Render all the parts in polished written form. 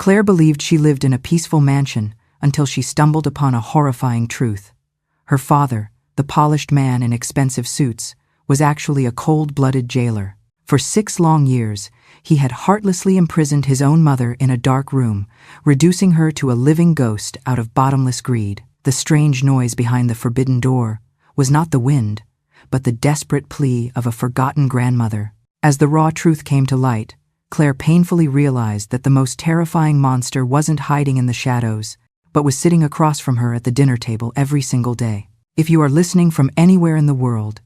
Claire believed she lived in a peaceful mansion until she stumbled upon a horrifying truth. Her father, the polished man in expensive suits, was actually a cold-blooded jailer. For 6 long years, he had heartlessly imprisoned his own mother in a dark room, reducing her to a living ghost out of bottomless greed. The strange noise behind the forbidden door was not the wind, but the desperate plea of a forgotten grandmother. As the raw truth came to light, Claire painfully realized that the most terrifying monster wasn't hiding in the shadows, but was sitting across from her at the dinner table every single day. If you are listening from anywhere in the world,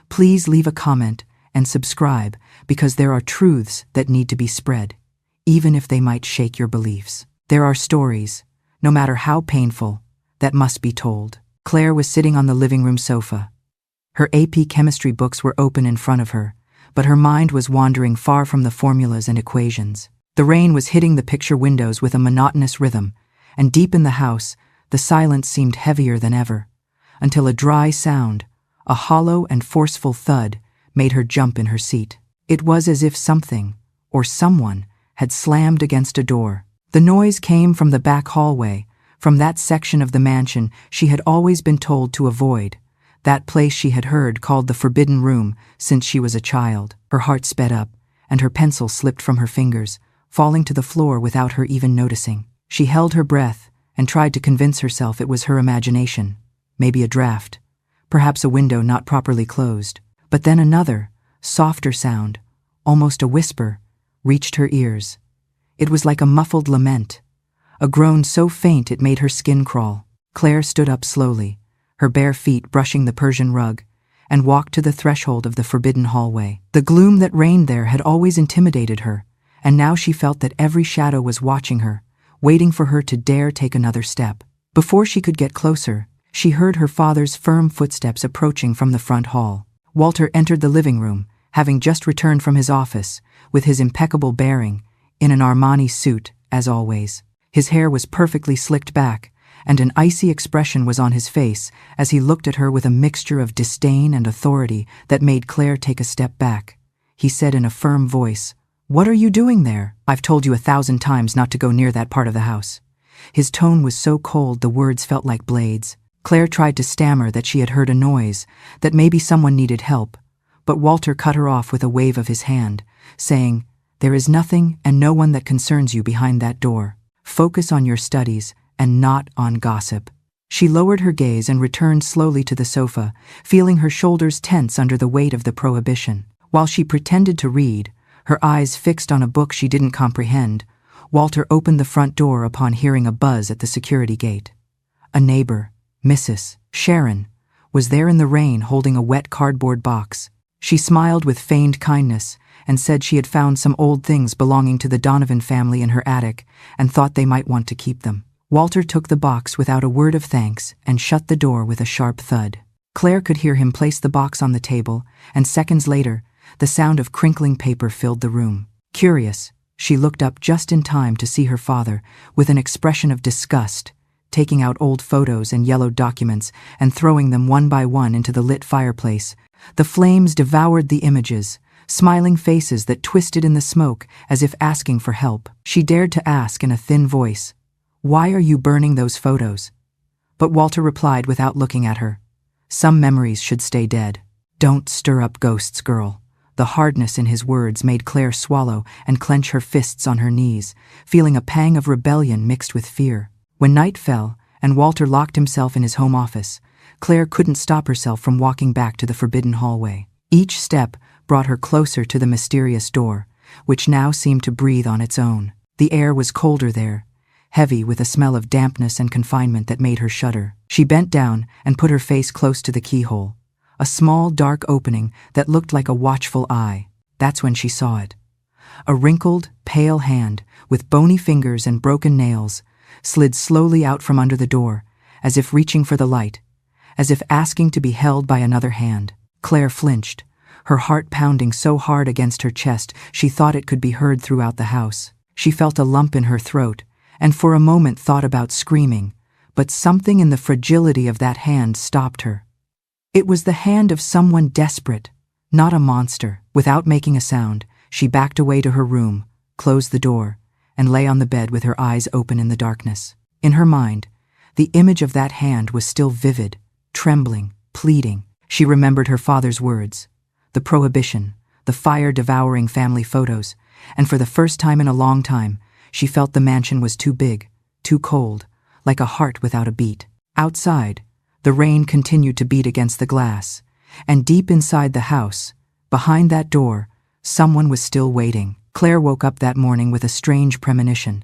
please leave a comment and subscribe, because there are truths that need to be spread, even if they might shake your beliefs. There are stories, no matter how painful, that must be told. Claire was sitting on the living room sofa. Her AP chemistry books were open in front of her, but her mind was wandering far from the formulas and equations. The rain was hitting the picture windows with a monotonous rhythm, and deep in the house, the silence seemed heavier than ever, until a dry sound, a hollow and forceful thud, made her jump in her seat. It was as if something, or someone, had slammed against a door. The noise came from the back hallway, from that section of the mansion she had always been told to avoid, that place she had heard called the Forbidden Room since she was a child. Her heart sped up, and her pencil slipped from her fingers, falling to the floor without her even noticing. She held her breath and tried to convince herself it was her imagination, maybe a draft, perhaps a window not properly closed. But then another, softer sound, almost a whisper, reached her ears. It was like a muffled lament, a groan so faint it made her skin crawl. Claire stood up slowly, her bare feet brushing the Persian rug, and walked to the threshold of the forbidden hallway. The gloom that reigned there had always intimidated her, and now she felt that every shadow was watching her, waiting for her to dare take another step. Before she could get closer, she heard her father's firm footsteps approaching from the front hall. Walter entered the living room, having just returned from his office, with his impeccable bearing, in an Armani suit, as always. His hair was perfectly slicked back, and an icy expression was on his face as he looked at her with a mixture of disdain and authority that made Claire take a step back. He said in a firm voice, "What are you doing there? I've told you 1,000 times not to go near that part of the house." His tone was so cold the words felt like blades. Claire tried to stammer that she had heard a noise, that maybe someone needed help, but Walter cut her off with a wave of his hand, saying, "There is nothing and no one that concerns you behind that door. Focus on your studies and not on gossip." She lowered her gaze and returned slowly to the sofa, feeling her shoulders tense under the weight of the prohibition. While she pretended to read, her eyes fixed on a book she didn't comprehend, Walter opened the front door upon hearing a buzz at the security gate. A neighbor, Mrs. Sharon, was there in the rain holding a wet cardboard box. She smiled with feigned kindness and said she had found some old things belonging to the Donovan family in her attic and thought they might want to keep them. Walter took the box without a word of thanks and shut the door with a sharp thud. Claire could hear him place the box on the table, and seconds later, the sound of crinkling paper filled the room. Curious, she looked up just in time to see her father, with an expression of disgust, taking out old photos and yellowed documents and throwing them one by one into the lit fireplace. The flames devoured the images, smiling faces that twisted in the smoke as if asking for help. She dared to ask in a thin voice, "Why are you burning those photos?" But Walter replied without looking at her, "Some memories should stay dead. Don't stir up ghosts, girl." The hardness in his words made Claire swallow and clench her fists on her knees, feeling a pang of rebellion mixed with fear. When night fell and Walter locked himself in his home office, Claire couldn't stop herself from walking back to the forbidden hallway. Each step brought her closer to the mysterious door, which now seemed to breathe on its own. The air was colder there, heavy with a smell of dampness and confinement that made her shudder. She bent down and put her face close to the keyhole, a small dark opening that looked like a watchful eye. That's when she saw it. A wrinkled, pale hand, with bony fingers and broken nails, slid slowly out from under the door, as if reaching for the light, as if asking to be held by another hand. Claire flinched, her heart pounding so hard against her chest she thought it could be heard throughout the house. She felt a lump in her throat, and for a moment thought about screaming, but something in the fragility of that hand stopped her. It was the hand of someone desperate, not a monster. Without making a sound, she backed away to her room, closed the door, and lay on the bed with her eyes open in the darkness. In her mind, the image of that hand was still vivid, trembling, pleading. She remembered her father's words, the prohibition, the fire-devouring family photos, and for the first time in a long time, she felt the mansion was too big, too cold, like a heart without a beat. Outside, the rain continued to beat against the glass, and deep inside the house, behind that door, someone was still waiting. Claire woke up that morning with a strange premonition,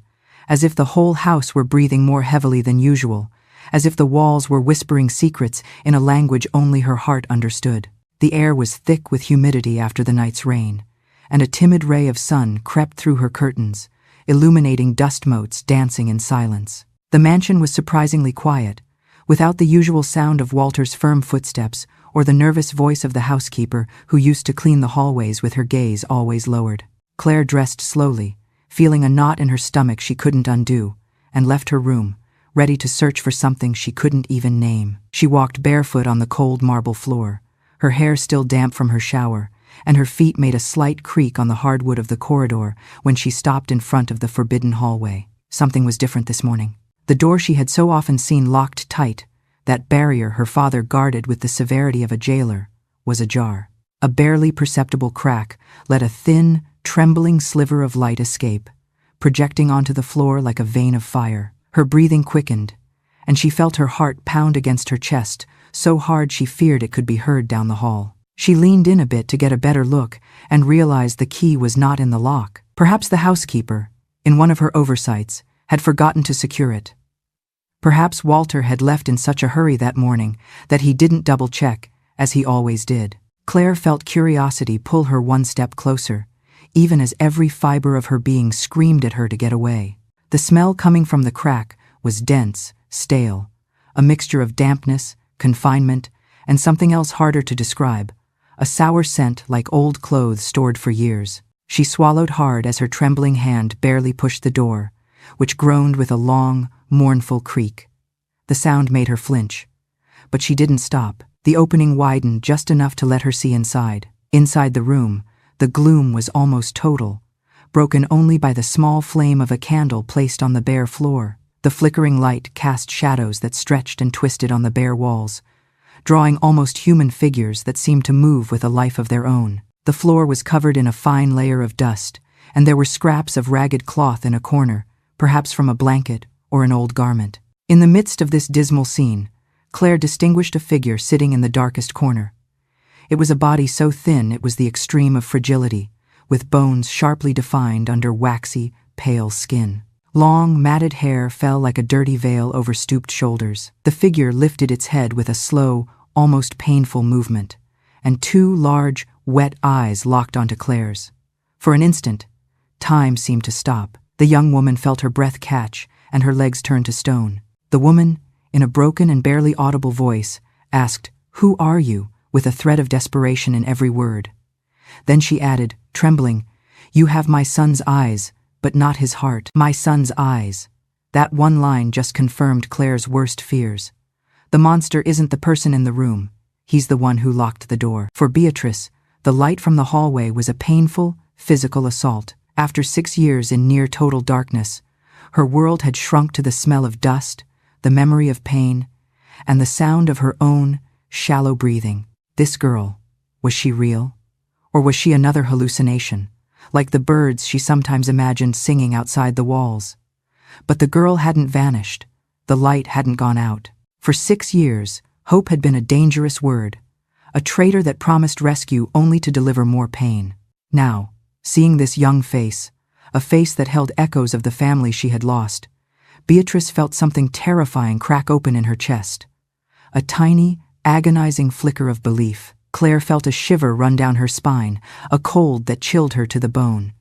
as if the whole house were breathing more heavily than usual, as if the walls were whispering secrets in a language only her heart understood. The air was thick with humidity after the night's rain, and a timid ray of sun crept through her curtains, illuminating dust motes dancing in silence. The mansion was surprisingly quiet, without the usual sound of Walter's firm footsteps or the nervous voice of the housekeeper who used to clean the hallways with her gaze always lowered. Claire dressed slowly, feeling a knot in her stomach she couldn't undo, and left her room, ready to search for something she couldn't even name. She walked barefoot on the cold marble floor, her hair still damp from her shower, and her feet made a slight creak on the hardwood of the corridor when she stopped in front of the forbidden hallway. Something was different this morning. The door she had so often seen locked tight, that barrier her father guarded with the severity of a jailer, was ajar. A barely perceptible crack let a thin, trembling sliver of light escape, projecting onto the floor like a vein of fire. Her breathing quickened, and she felt her heart pound against her chest so hard she feared it could be heard down the hall. She leaned in a bit to get a better look and realized the key was not in the lock. Perhaps the housekeeper, in one of her oversights, had forgotten to secure it. Perhaps Walter had left in such a hurry that morning that he didn't double-check, as he always did. Claire felt curiosity pull her one step closer, even as every fiber of her being screamed at her to get away. The smell coming from the crack was dense, stale, a mixture of dampness, confinement, and something else harder to describe, a sour scent like old clothes stored for years. She swallowed hard as her trembling hand barely pushed the door, which groaned with a long, mournful creak. The sound made her flinch, but she didn't stop. The opening widened just enough to let her see inside. Inside the room, the gloom was almost total, broken only by the small flame of a candle placed on the bare floor. The flickering light cast shadows that stretched and twisted on the bare walls, drawing almost human figures that seemed to move with a life of their own. The floor was covered in a fine layer of dust, and there were scraps of ragged cloth in a corner, perhaps from a blanket or an old garment. In the midst of this dismal scene, Claire distinguished a figure sitting in the darkest corner. It was a body so thin it was the extreme of fragility, with bones sharply defined under waxy, pale skin. Long, matted hair fell like a dirty veil over stooped shoulders. The figure lifted its head with a slow, almost painful movement, and two large, wet eyes locked onto Claire's. For an instant, time seemed to stop. The young woman felt her breath catch and her legs turn to stone. The woman, in a broken and barely audible voice, asked, "Who are you?" with a thread of desperation in every word. Then she added, trembling, "You have my son's eyes, but not his heart." My son's eyes. That one line just confirmed Claire's worst fears. The monster isn't the person in the room. He's the one who locked the door. For Beatrice, the light from the hallway was a painful, physical assault. After 6 years in near-total darkness, her world had shrunk to the smell of dust, the memory of pain, and the sound of her own, shallow breathing. This girl, was she real? Or was she another hallucination, like the birds she sometimes imagined singing outside the walls? But the girl hadn't vanished. The light hadn't gone out. For 6 years, hope had been a dangerous word, a traitor that promised rescue only to deliver more pain. Now, seeing this young face, a face that held echoes of the family she had lost, Beatrice felt something terrifying crack open in her chest. A tiny, agonizing flicker of belief. Claire felt a shiver run down her spine, a cold that chilled her to the bone.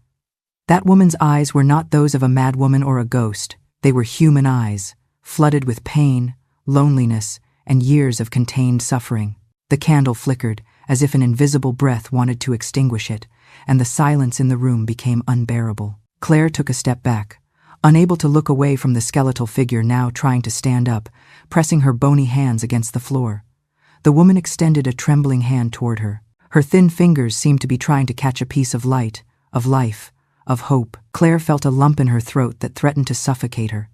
That woman's eyes were not those of a madwoman or a ghost. They were human eyes, flooded with pain, loneliness, and years of contained suffering. The candle flickered, as if an invisible breath wanted to extinguish it, and the silence in the room became unbearable. Claire took a step back, unable to look away from the skeletal figure now trying to stand up, pressing her bony hands against the floor. The woman extended a trembling hand toward her. Her thin fingers seemed to be trying to catch a piece of light, of life, of hope. Claire felt a lump in her throat that threatened to suffocate her.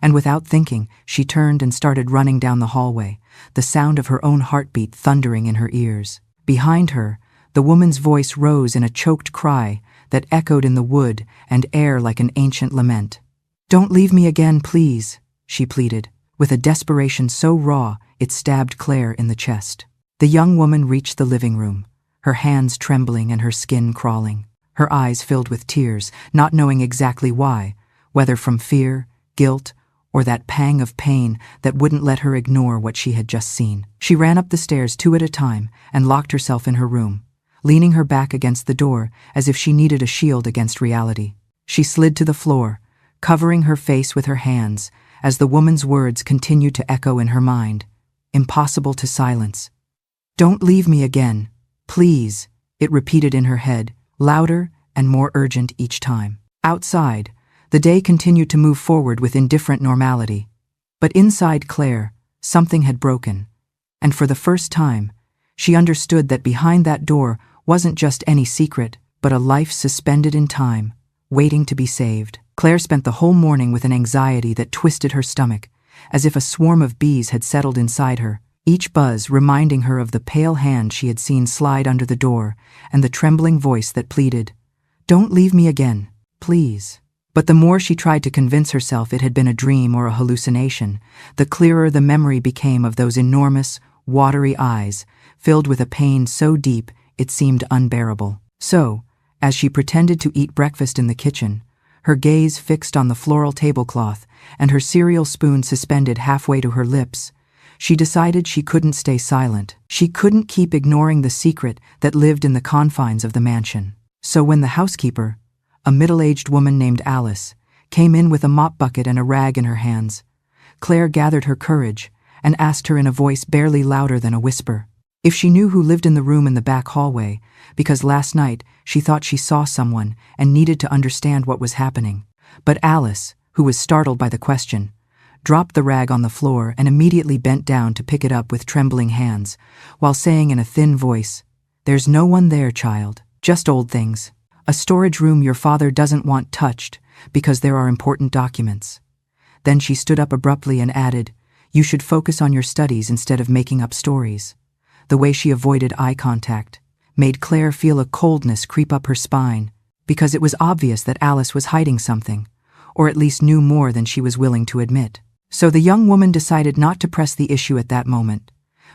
And without thinking, she turned and started running down the hallway, the sound of her own heartbeat thundering in her ears. Behind her, the woman's voice rose in a choked cry that echoed in the wood and air like an ancient lament. "Don't leave me again, please," she pleaded, with a desperation so raw it stabbed Claire in the chest. The young woman reached the living room, her hands trembling and her skin crawling, her eyes filled with tears, not knowing exactly why, whether from fear, guilt, or that pang of pain that wouldn't let her ignore what she had just seen. She ran up the stairs 2 at a time and locked herself in her room, leaning her back against the door as if she needed a shield against reality. She slid to the floor, covering her face with her hands as the woman's words continued to echo in her mind, impossible to silence. "Don't leave me again, please," it repeated in her head, louder and more urgent each time. Outside, the day continued to move forward with indifferent normality. But inside Claire, something had broken, and for the first time, she understood that behind that door wasn't just any secret, but a life suspended in time, waiting to be saved. Claire spent the whole morning with an anxiety that twisted her stomach, as if a swarm of bees had settled inside her, each buzz reminding her of the pale hand she had seen slide under the door and the trembling voice that pleaded, "Don't leave me again, please." But the more she tried to convince herself it had been a dream or a hallucination, the clearer the memory became of those enormous, watery eyes, filled with a pain so deep it seemed unbearable. So, as she pretended to eat breakfast in the kitchen, her gaze fixed on the floral tablecloth and her cereal spoon suspended halfway to her lips, she decided she couldn't stay silent. She couldn't keep ignoring the secret that lived in the confines of the mansion. So when the housekeeper, a middle-aged woman named Alice, came in with a mop bucket and a rag in her hands, Claire gathered her courage and asked her in a voice barely louder than a whisper if she knew who lived in the room in the back hallway, because last night she thought she saw someone and needed to understand what was happening. But Alice, who was startled by the question, dropped the rag on the floor and immediately bent down to pick it up with trembling hands, while saying in a thin voice, "There's no one there, child, just old things. A storage room your father doesn't want touched because there are important documents." Then she stood up abruptly and added, "You should focus on your studies instead of making up stories." The way she avoided eye contact made Claire feel a coldness creep up her spine, because it was obvious that Alice was hiding something, or at least knew more than she was willing to admit. So the young woman decided not to press the issue at that moment,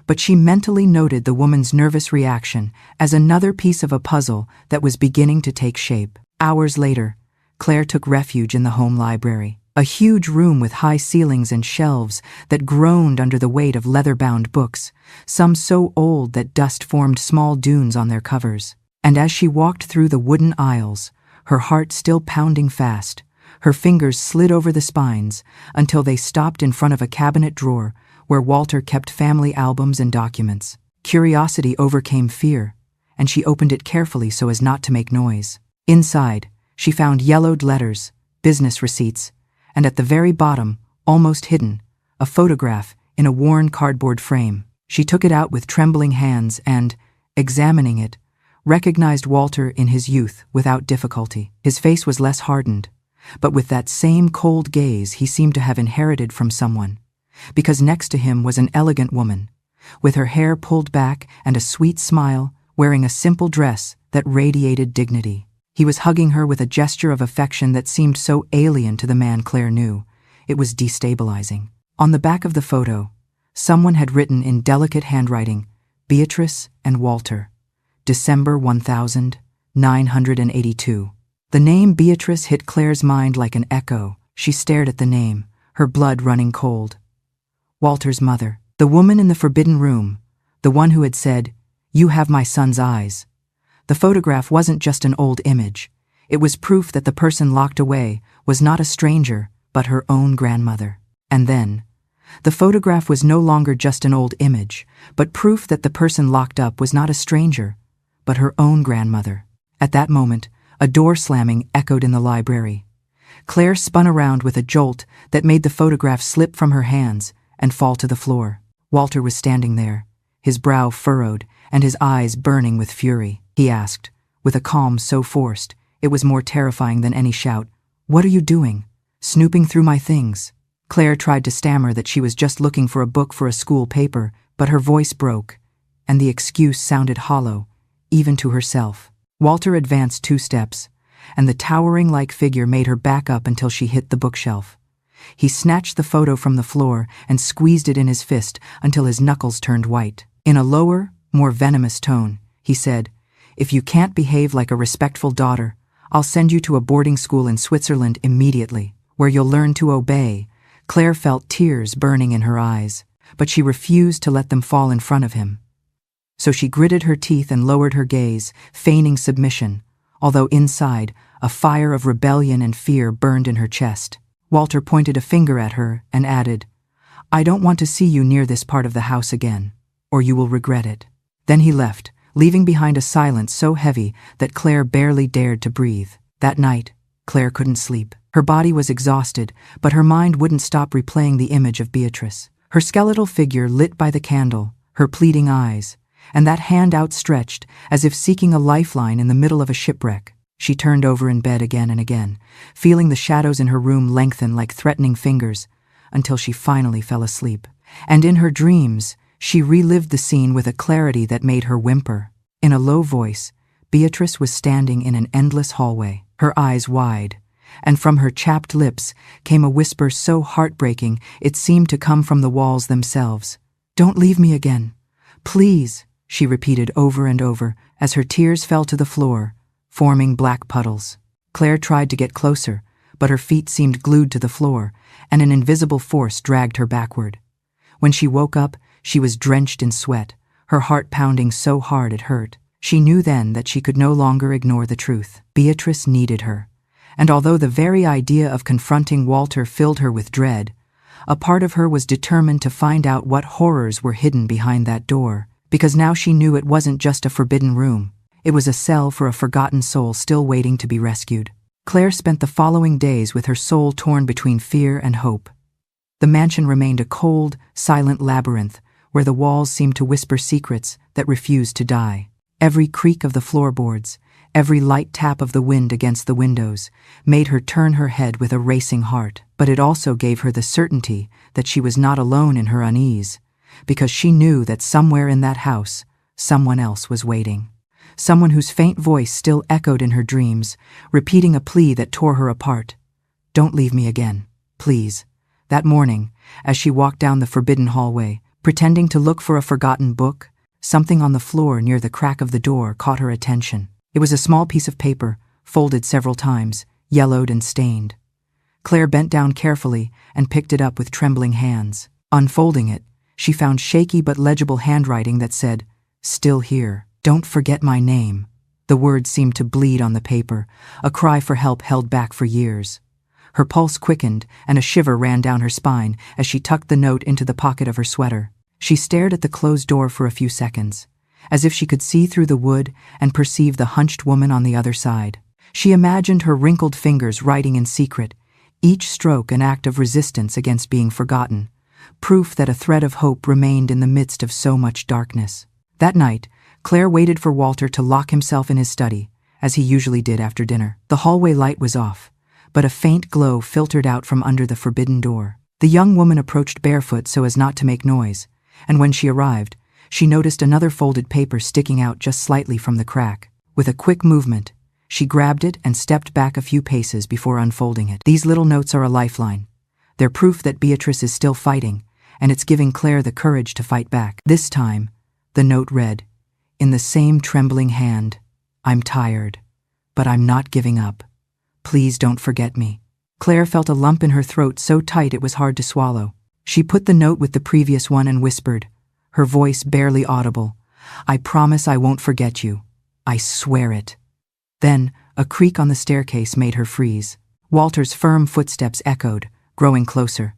but she mentally noted the woman's nervous reaction as another piece of a puzzle that was beginning to take shape. Hours later, Claire took refuge in the home library, a huge room with high ceilings and shelves that groaned under the weight of leather-bound books, some so old that dust formed small dunes on their covers. And as she walked through the wooden aisles, her heart still pounding fast, her fingers slid over the spines until they stopped in front of a cabinet drawer where Walter kept family albums and documents. Curiosity overcame fear, and she opened it carefully so as not to make noise. Inside, she found yellowed letters, business receipts, and at the very bottom, almost hidden, a photograph in a worn cardboard frame. She took it out with trembling hands and, examining it, recognized Walter in his youth without difficulty. His face was less hardened, but with that same cold gaze he seemed to have inherited from someone, because next to him was an elegant woman, with her hair pulled back and a sweet smile, wearing a simple dress that radiated dignity. He was hugging her with a gesture of affection that seemed so alien to the man Claire knew. It was destabilizing. On the back of the photo, someone had written in delicate handwriting, "Beatrice and Walter, December 1982. The name Beatrice hit Claire's mind like an echo. She stared at the name, her blood running cold. Walter's mother, the woman in the forbidden room, the one who had said, "You have my son's eyes." The photograph wasn't just an old image. It was proof that the person locked away was not a stranger, but her own grandmother. And then, the photograph was no longer just an old image, but proof that the person locked up was not a stranger, but her own grandmother. At that moment, a door slamming echoed in the library. Claire spun around with a jolt that made the photograph slip from her hands and fall to the floor. Walter was standing there, his brow furrowed and his eyes burning with fury. He asked, with a calm so forced, It was more terrifying than any shout. "What are you doing? Snooping through my things?" Claire tried to stammer that she was just looking for a book for a school paper, but her voice broke, and the excuse sounded hollow, even to herself. Walter advanced 2 steps, and the towering-like figure made her back up until she hit the bookshelf. He snatched the photo from the floor and squeezed it in his fist until his knuckles turned white. In a lower, more venomous tone, he said, "If you can't behave like a respectful daughter, I'll send you to a boarding school in Switzerland immediately, where you'll learn to obey." Claire felt tears burning in her eyes, but she refused to let them fall in front of him. So she gritted her teeth and lowered her gaze, feigning submission, although inside, a fire of rebellion and fear burned in her chest. Walter pointed a finger at her and added, "I don't want to see you near this part of the house again, or you will regret it." Then he left, leaving behind a silence so heavy that Claire barely dared to breathe. That night, Claire couldn't sleep. Her body was exhausted, but her mind wouldn't stop replaying the image of Beatrice. Her skeletal figure lit by the candle, her pleading eyes, and that hand outstretched as if seeking a lifeline in the middle of a shipwreck. She turned over in bed again and again, feeling the shadows in her room lengthen like threatening fingers, until she finally fell asleep. And in her dreams, she relived the scene with a clarity that made her whimper. In a low voice, Beatrice was standing in an endless hallway, her eyes wide, and from her chapped lips came a whisper so heartbreaking it seemed to come from the walls themselves. "Don't leave me again. Please," she repeated over and over as her tears fell to the floor, forming black puddles. Claire tried to get closer, but her feet seemed glued to the floor, and an invisible force dragged her backward. When she woke up, she was drenched in sweat, her heart pounding so hard it hurt. She knew then that she could no longer ignore the truth. Beatrice needed her, and although the very idea of confronting Walter filled her with dread, a part of her was determined to find out what horrors were hidden behind that door, because now she knew it wasn't just a forbidden room. It was a cell for a forgotten soul still waiting to be rescued. Claire spent the following days with her soul torn between fear and hope. The mansion remained a cold, silent labyrinth where the walls seemed to whisper secrets that refused to die. Every creak of the floorboards, every light tap of the wind against the windows, made her turn her head with a racing heart. But it also gave her the certainty that she was not alone in her unease, because she knew that somewhere in that house, someone else was waiting. Someone whose faint voice still echoed in her dreams, repeating a plea that tore her apart. "Don't leave me again, please." That morning, as she walked down the forbidden hallway, pretending to look for a forgotten book, something on the floor near the crack of the door caught her attention. It was a small piece of paper, folded several times, yellowed and stained. Claire bent down carefully and picked it up with trembling hands. Unfolding it, she found shaky but legible handwriting that said, "Still here. Don't forget my name." The words seemed to bleed on the paper, a cry for help held back for years. Her pulse quickened and a shiver ran down her spine as she tucked the note into the pocket of her sweater. She stared at the closed door for a few seconds, as if she could see through the wood and perceive the hunched woman on the other side. She imagined her wrinkled fingers writing in secret, each stroke an act of resistance against being forgotten, proof that a thread of hope remained in the midst of so much darkness. That night, Claire waited for Walter to lock himself in his study, as he usually did after dinner. The hallway light was off, but a faint glow filtered out from under the forbidden door. The young woman approached barefoot so as not to make noise, and when she arrived, she noticed another folded paper sticking out just slightly from the crack. With a quick movement, she grabbed it and stepped back a few paces before unfolding it. These little notes are a lifeline. They're proof that Beatrice is still fighting, and it's giving Claire the courage to fight back. This time, the note read, in the same trembling hand, "I'm tired, but I'm not giving up. Please don't forget me." Claire felt a lump in her throat so tight it was hard to swallow. She put the note with the previous one and whispered, her voice barely audible, "I promise I won't forget you. I swear it." Then, a creak on the staircase made her freeze. Walter's firm footsteps echoed, growing closer.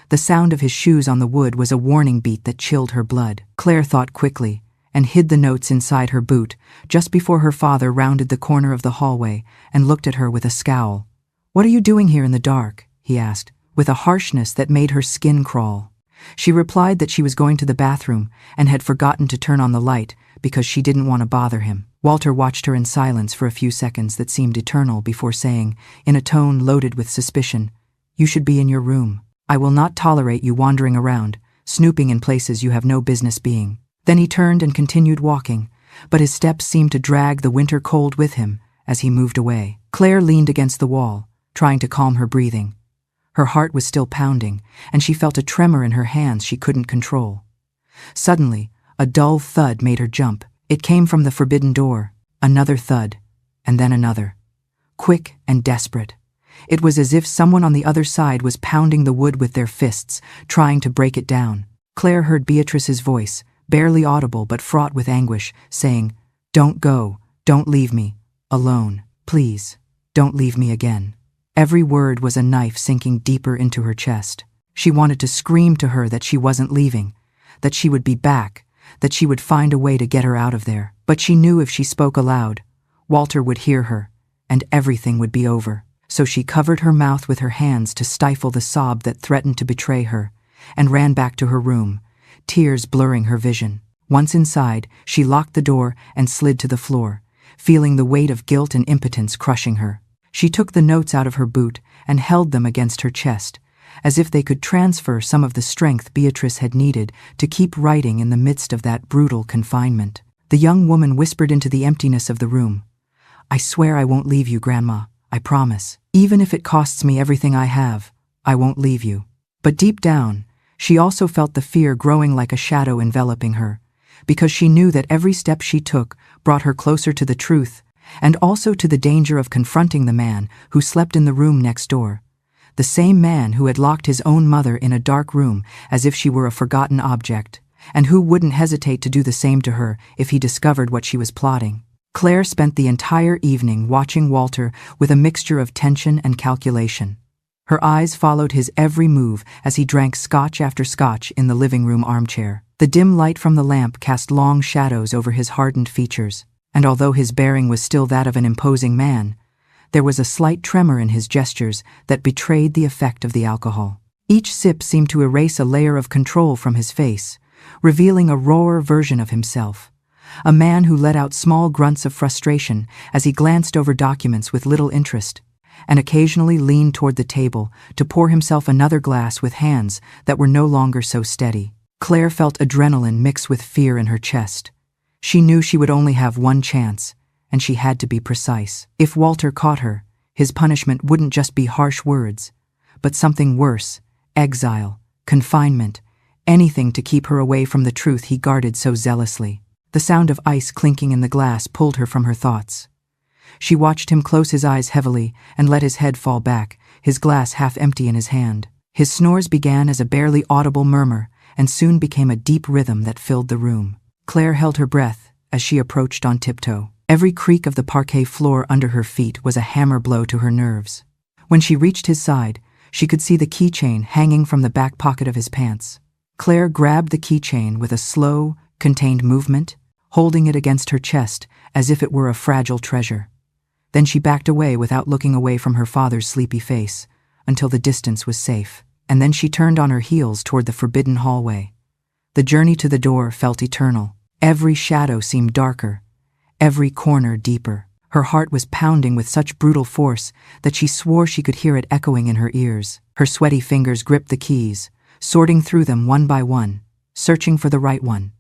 The sound of his shoes on the wood was a warning beat that chilled her blood. Claire thought quickly, and hid the notes inside her boot just before her father rounded the corner of the hallway and looked at her with a scowl. "What are you doing here in the dark?" he asked, with a harshness that made her skin crawl. She replied that she was going to the bathroom and had forgotten to turn on the light because she didn't want to bother him. Walter watched her in silence for a few seconds that seemed eternal before saying, in a tone loaded with suspicion, "You should be in your room. I will not tolerate you wandering around, snooping in places you have no business being." Then he turned and continued walking, but his steps seemed to drag the winter cold with him as he moved away. Claire leaned against the wall, trying to calm her breathing. Her heart was still pounding, and she felt a tremor in her hands she couldn't control. Suddenly, a dull thud made her jump. It came from the forbidden door, another thud, and then another. Quick and desperate. It was as if someone on the other side was pounding the wood with their fists, trying to break it down. Claire heard Beatrice's voice, barely audible but fraught with anguish, saying, "Don't go, don't leave me, alone, please, don't leave me again." Every word was a knife sinking deeper into her chest. She wanted to scream to her that she wasn't leaving, that she would be back, that she would find a way to get her out of there. But she knew if she spoke aloud, Walter would hear her, and everything would be over. So she covered her mouth with her hands to stifle the sob that threatened to betray her, and ran back to her room, tears blurring her vision. Once inside, she locked the door and slid to the floor, feeling the weight of guilt and impotence crushing her. She took the notes out of her boot and held them against her chest, as if they could transfer some of the strength Beatrice had needed to keep writing in the midst of that brutal confinement. The young woman whispered into the emptiness of the room, "I swear I won't leave you, Grandma, I promise. Even if it costs me everything I have, I won't leave you." But deep down, she also felt the fear growing like a shadow enveloping her, because she knew that every step she took brought her closer to the truth, and also to the danger of confronting the man who slept in the room next door. The same man who had locked his own mother in a dark room as if she were a forgotten object, and who wouldn't hesitate to do the same to her if he discovered what she was plotting. Claire spent the entire evening watching Walter with a mixture of tension and calculation. Her eyes followed his every move as he drank scotch after scotch in the living room armchair. The dim light from the lamp cast long shadows over his hardened features, and although his bearing was still that of an imposing man, there was a slight tremor in his gestures that betrayed the effect of the alcohol. Each sip seemed to erase a layer of control from his face, revealing a rawer version of himself, a man who let out small grunts of frustration as he glanced over documents with little interest, and occasionally leaned toward the table to pour himself another glass with hands that were no longer so steady. Claire felt adrenaline mix with fear in her chest. She knew she would only have one chance, and she had to be precise. If Walter caught her, his punishment wouldn't just be harsh words, but something worse: exile, confinement, anything to keep her away from the truth he guarded so zealously. The sound of ice clinking in the glass pulled her from her thoughts. She watched him close his eyes heavily and let his head fall back, his glass half empty in his hand. His snores began as a barely audible murmur and soon became a deep rhythm that filled the room. Claire held her breath as she approached on tiptoe. Every creak of the parquet floor under her feet was a hammer blow to her nerves. When she reached his side, she could see the keychain hanging from the back pocket of his pants. Claire grabbed the keychain with a slow, contained movement, holding it against her chest as if it were a fragile treasure. Then she backed away without looking away from her father's sleepy face, until the distance was safe. And then she turned on her heels toward the forbidden hallway. The journey to the door felt eternal. Every shadow seemed darker, every corner deeper. Her heart was pounding with such brutal force that she swore she could hear it echoing in her ears. Her sweaty fingers gripped the keys, sorting through them one by one, searching for the right one.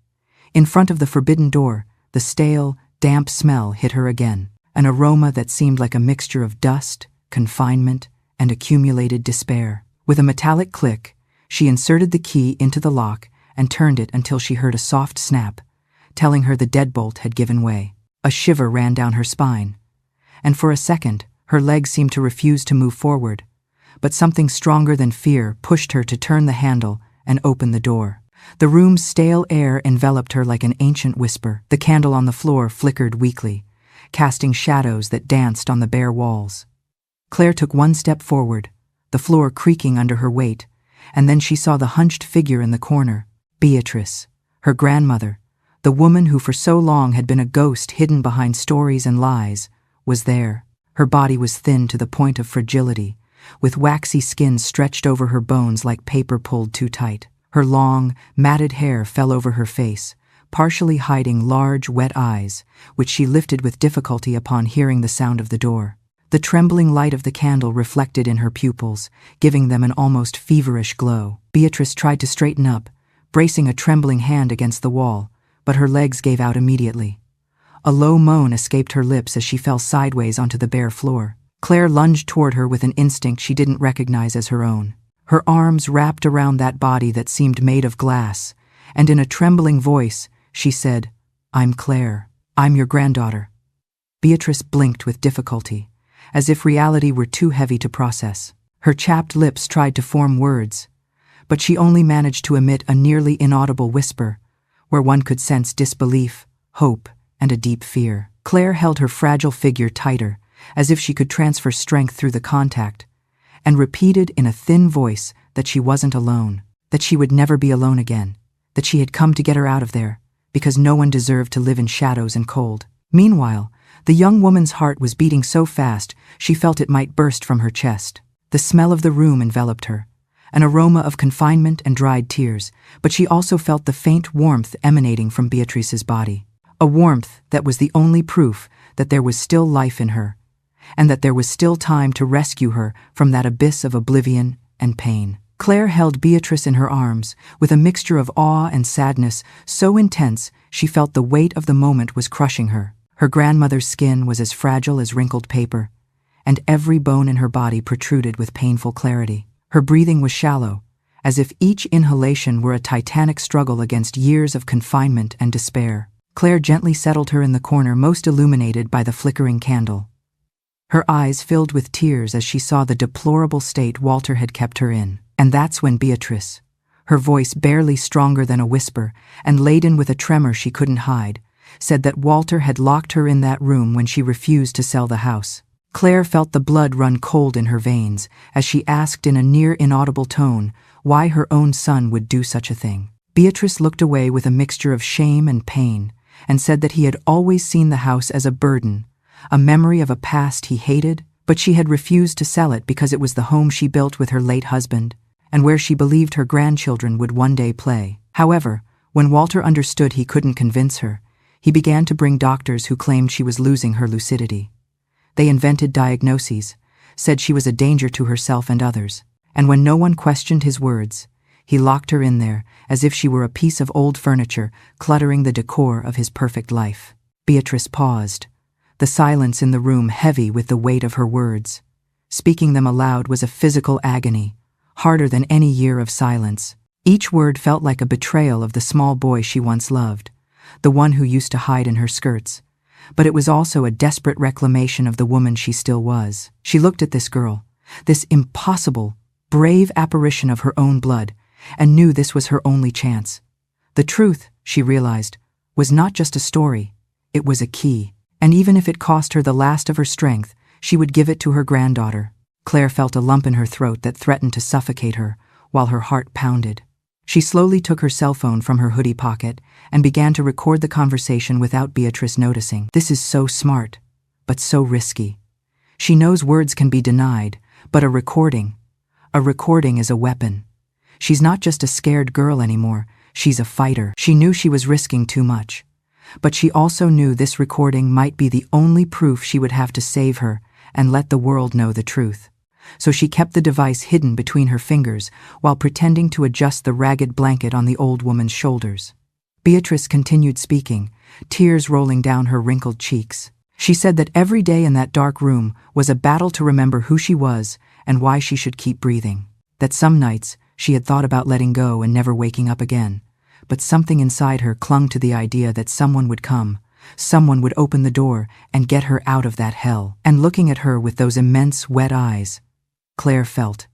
In front of the forbidden door, the stale, damp smell hit her again, an aroma that seemed like a mixture of dust, confinement, and accumulated despair. With a metallic click, she inserted the key into the lock and turned it until she heard a soft snap, telling her the deadbolt had given way. A shiver ran down her spine, and for a second, her legs seemed to refuse to move forward, but something stronger than fear pushed her to turn the handle and open the door. The room's stale air enveloped her like an ancient whisper. The candle on the floor flickered weakly, casting shadows that danced on the bare walls. Claire took one step forward, the floor creaking under her weight, and then she saw the hunched figure in the corner. Beatrice, her grandmother, the woman who for so long had been a ghost hidden behind stories and lies, was there. Her body was thin to the point of fragility, with waxy skin stretched over her bones like paper pulled too tight. Her long, matted hair fell over her face, partially hiding large, wet eyes, which she lifted with difficulty upon hearing the sound of the door. The trembling light of the candle reflected in her pupils, giving them an almost feverish glow. Beatrice tried to straighten up, bracing a trembling hand against the wall, but her legs gave out immediately. A low moan escaped her lips as she fell sideways onto the bare floor. Claire lunged toward her with an instinct she didn't recognize as her own. Her arms wrapped around that body that seemed made of glass, and in a trembling voice, she said, "I'm Claire. I'm your granddaughter." Beatrice blinked with difficulty, as if reality were too heavy to process. Her chapped lips tried to form words, but she only managed to emit a nearly inaudible whisper, where one could sense disbelief, hope, and a deep fear. Claire held her fragile figure tighter, as if she could transfer strength through the contact, and repeated in a thin voice that she wasn't alone, that she would never be alone again, that she had come to get her out of there, because no one deserved to live in shadows and cold. Meanwhile, the young woman's heart was beating so fast she felt it might burst from her chest. The smell of the room enveloped her, an aroma of confinement and dried tears, but she also felt the faint warmth emanating from Beatrice's body. A warmth that was the only proof that there was still life in her, and that there was still time to rescue her from that abyss of oblivion and pain. Claire held Beatrice in her arms, with a mixture of awe and sadness so intense she felt the weight of the moment was crushing her. Her grandmother's skin was as fragile as wrinkled paper, and every bone in her body protruded with painful clarity. Her breathing was shallow, as if each inhalation were a titanic struggle against years of confinement and despair. Claire gently settled her in the corner most illuminated by the flickering candle. Her eyes filled with tears as she saw the deplorable state Walter had kept her in. And that's when Beatrice, her voice barely stronger than a whisper and laden with a tremor she couldn't hide, said that Walter had locked her in that room when she refused to sell the house. Claire felt the blood run cold in her veins as she asked in a near inaudible tone why her own son would do such a thing. Beatrice looked away with a mixture of shame and pain and said that he had always seen the house as a burden, a memory of a past he hated, but she had refused to sell it because it was the home she built with her late husband and where she believed her grandchildren would one day play. However, when Walter understood he couldn't convince her, he began to bring doctors who claimed she was losing her lucidity. They invented diagnoses, said she was a danger to herself and others, and when no one questioned his words, he locked her in there as if she were a piece of old furniture cluttering the decor of his perfect life. Beatrice paused, the silence in the room heavy with the weight of her words. Speaking them aloud was a physical agony, harder than any year of silence. Each word felt like a betrayal of the small boy she once loved, the one who used to hide in her skirts, but it was also a desperate reclamation of the woman she still was. She looked at this girl, this impossible, brave apparition of her own blood, and knew this was her only chance. The truth, she realized, was not just a story, it was a key, and even if it cost her the last of her strength, she would give it to her granddaughter. Claire felt a lump in her throat that threatened to suffocate her, while her heart pounded. She slowly took her cell phone from her hoodie pocket and began to record the conversation without Beatrice noticing. This is so smart, but so risky. She knows words can be denied, but a recording is a weapon. She's not just a scared girl anymore, she's a fighter. She knew she was risking too much, but she also knew this recording might be the only proof she would have to save her and let the world know the truth. So she kept the device hidden between her fingers while pretending to adjust the ragged blanket on the old woman's shoulders. Beatrice continued speaking, tears rolling down her wrinkled cheeks. She said that every day in that dark room was a battle to remember who she was and why she should keep breathing. That some nights she had thought about letting go and never waking up again, but something inside her clung to the idea that someone would come, someone would open the door and get her out of that hell. And looking at her with those immense wet eyes, Claire felt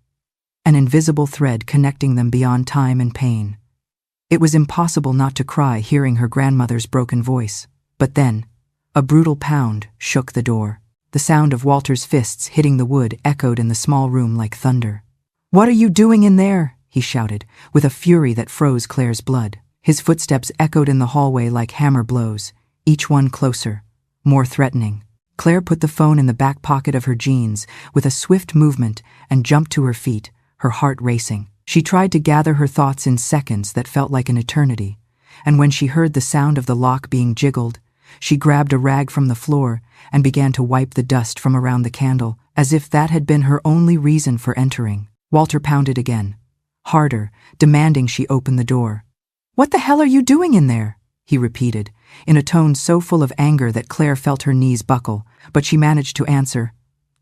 an invisible thread connecting them beyond time and pain. It was impossible not to cry hearing her grandmother's broken voice. But then, a brutal pound shook the door. The sound of Walter's fists hitting the wood echoed in the small room like thunder. "What are you doing in there?" he shouted, with a fury that froze Claire's blood. His footsteps echoed in the hallway like hammer blows, each one closer, more threatening. Claire put the phone in the back pocket of her jeans with a swift movement and jumped to her feet, her heart racing. She tried to gather her thoughts in seconds that felt like an eternity, and when she heard the sound of the lock being jiggled, she grabbed a rag from the floor and began to wipe the dust from around the candle, as if that had been her only reason for entering. Walter pounded again, harder, demanding she open the door. "What the hell are you doing in there?" he repeated, in a tone so full of anger that Claire felt her knees buckle, but she managed to answer,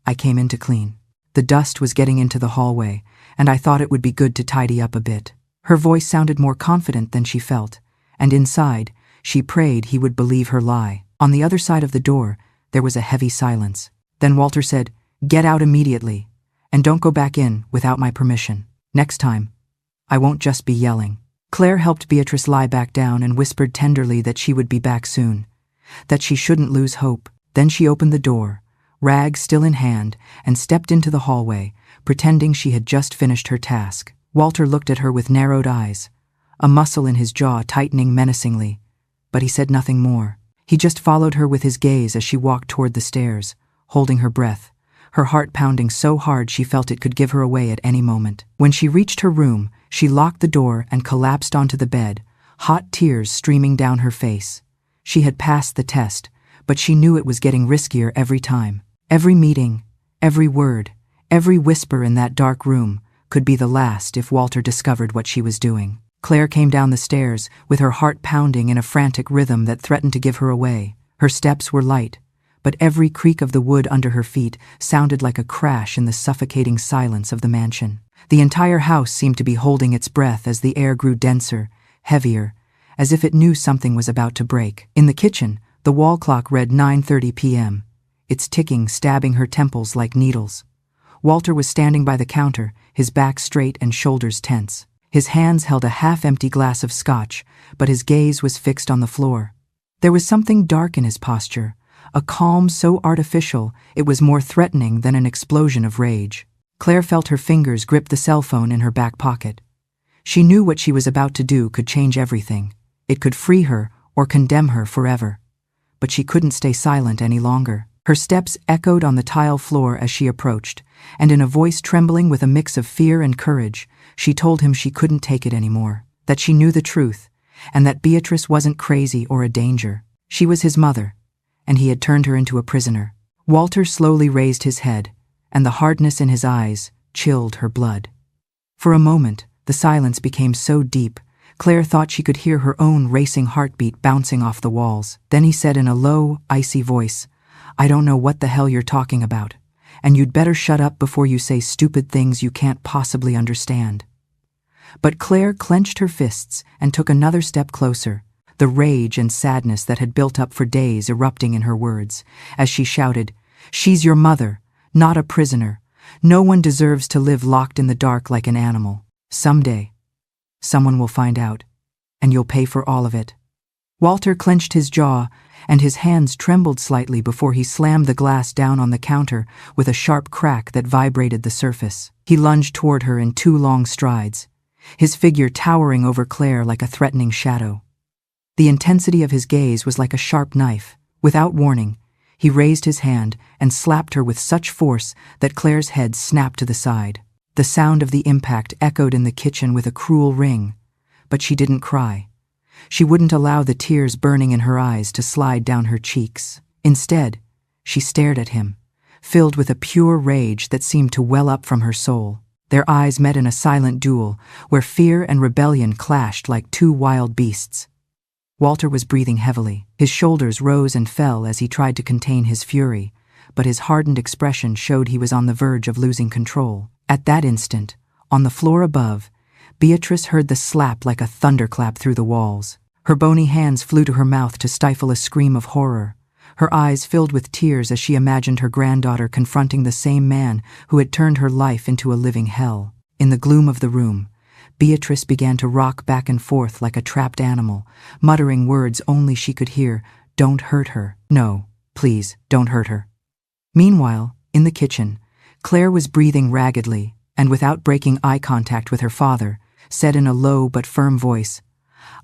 "I came in to clean. The dust was getting into the hallway, and I thought it would be good to tidy up a bit." Her voice sounded more confident than she felt, and inside, she prayed he would believe her lie. On the other side of the door, there was a heavy silence. Then Walter said, "Get out immediately, and don't go back in without my permission. Next time, I won't just be yelling." Claire helped Beatrice lie back down and whispered tenderly that she would be back soon, that she shouldn't lose hope. Then she opened the door, rag still in hand, and stepped into the hallway, pretending she had just finished her task. Walter looked at her with narrowed eyes, a muscle in his jaw tightening menacingly, but he said nothing more. He just followed her with his gaze as she walked toward the stairs, holding her breath, her heart pounding so hard she felt it could give her away at any moment. When she reached her room, she locked the door and collapsed onto the bed, hot tears streaming down her face. She had passed the test, but she knew it was getting riskier every time. Every meeting, every word, every whisper in that dark room could be the last if Walter discovered what she was doing. Claire came down the stairs, with her heart pounding in a frantic rhythm that threatened to give her away. Her steps were light, but every creak of the wood under her feet sounded like a crash in the suffocating silence of the mansion. The entire house seemed to be holding its breath as the air grew denser, heavier, as if it knew something was about to break. In the kitchen, the wall clock read 9:30 p.m., its ticking stabbing her temples like needles. Walter was standing by the counter, his back straight and shoulders tense. His hands held a half-empty glass of scotch, but his gaze was fixed on the floor. There was something dark in his posture, a calm so artificial it was more threatening than an explosion of rage. Claire felt her fingers grip the cell phone in her back pocket. She knew what she was about to do could change everything. It could free her or condemn her forever. But she couldn't stay silent any longer. Her steps echoed on the tile floor as she approached, and in a voice trembling with a mix of fear and courage, she told him she couldn't take it anymore, that she knew the truth, and that Beatrice wasn't crazy or a danger. She was his mother, and he had turned her into a prisoner. Walter slowly raised his head, and the hardness in his eyes chilled her blood. For a moment, the silence became so deep, Claire thought she could hear her own racing heartbeat bouncing off the walls. Then he said in a low, icy voice, "I don't know what the hell you're talking about, and you'd better shut up before you say stupid things you can't possibly understand." But Claire clenched her fists and took another step closer, the rage and sadness that had built up for days erupting in her words, as she shouted, "She's your mother, not a prisoner. No one deserves to live locked in the dark like an animal. Someday, someone will find out, and you'll pay for all of it." Walter clenched his jaw, and his hands trembled slightly before he slammed the glass down on the counter with a sharp crack that vibrated the surface. He lunged toward her in 2 long strides, his figure towering over Claire like a threatening shadow. The intensity of his gaze was like a sharp knife. Without warning, he raised his hand and slapped her with such force that Claire's head snapped to the side. The sound of the impact echoed in the kitchen with a cruel ring, but she didn't cry. She wouldn't allow the tears burning in her eyes to slide down her cheeks. Instead, she stared at him, filled with a pure rage that seemed to well up from her soul. Their eyes met in a silent duel, where fear and rebellion clashed like 2 wild beasts. Walter was breathing heavily. His shoulders rose and fell as he tried to contain his fury, but his hardened expression showed he was on the verge of losing control. At that instant, on the floor above, Beatrice heard the slap like a thunderclap through the walls. Her bony hands flew to her mouth to stifle a scream of horror. Her eyes filled with tears as she imagined her granddaughter confronting the same man who had turned her life into a living hell. In the gloom of the room, Beatrice began to rock back and forth like a trapped animal, muttering words only she could hear. "Don't hurt her. No, please, don't hurt her." Meanwhile, in the kitchen, Claire was breathing raggedly, and without breaking eye contact with her father, said in a low but firm voice,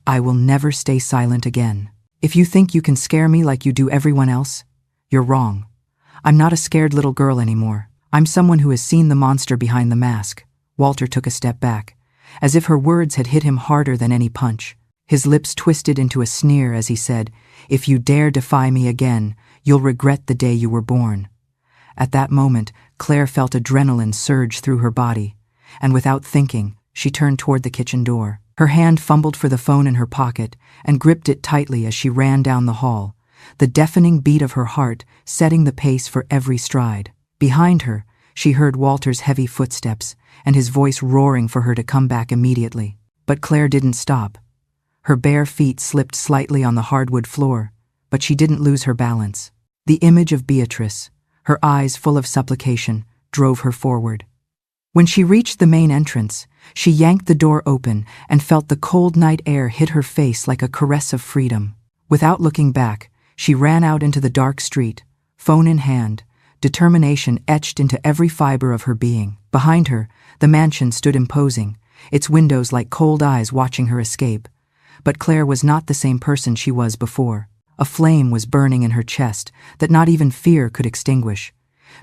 "I will never stay silent again. If you think you can scare me like you do everyone else, you're wrong. I'm not a scared little girl anymore. I'm someone who has seen the monster behind the mask." Walter took a step back, as if her words had hit him harder than any punch. His lips twisted into a sneer as he said, "If you dare defy me again, you'll regret the day you were born." At that moment, Claire felt adrenaline surge through her body, and without thinking, she turned toward the kitchen door. Her hand fumbled for the phone in her pocket and gripped it tightly as she ran down the hall, the deafening beat of her heart setting the pace for every stride. Behind her, she heard Walter's heavy footsteps and his voice roaring for her to come back immediately. But Claire didn't stop. Her bare feet slipped slightly on the hardwood floor, but she didn't lose her balance. The image of Beatrice, her eyes full of supplication, drove her forward. When she reached the main entrance, she yanked the door open and felt the cold night air hit her face like a caress of freedom. Without looking back, she ran out into the dark street, phone in hand, determination etched into every fiber of her being. Behind her, the mansion stood imposing, its windows like cold eyes watching her escape. But Claire was not the same person she was before. A flame was burning in her chest that not even fear could extinguish,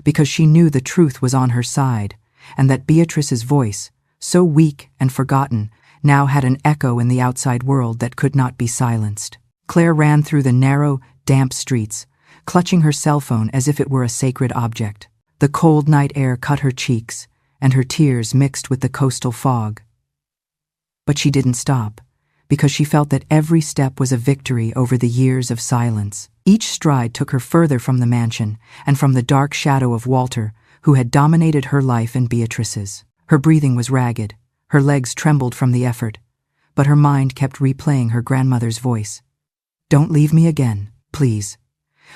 because she knew the truth was on her side, and that Beatrice's voice, so weak and forgotten, now had an echo in the outside world that could not be silenced. Claire ran through the narrow, damp streets, clutching her cell phone as if it were a sacred object. The cold night air cut her cheeks, and her tears mixed with the coastal fog. But she didn't stop, because she felt that every step was a victory over the years of silence. Each stride took her further from the mansion and from the dark shadow of Walter, who had dominated her life and Beatrice's. Her breathing was ragged, her legs trembled from the effort, but her mind kept replaying her grandmother's voice. "Don't leave me again, please."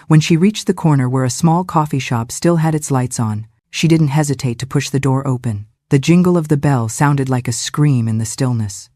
When she reached the corner where a small coffee shop still had its lights on, she didn't hesitate to push the door open. The jingle of the bell sounded like a scream in the stillness.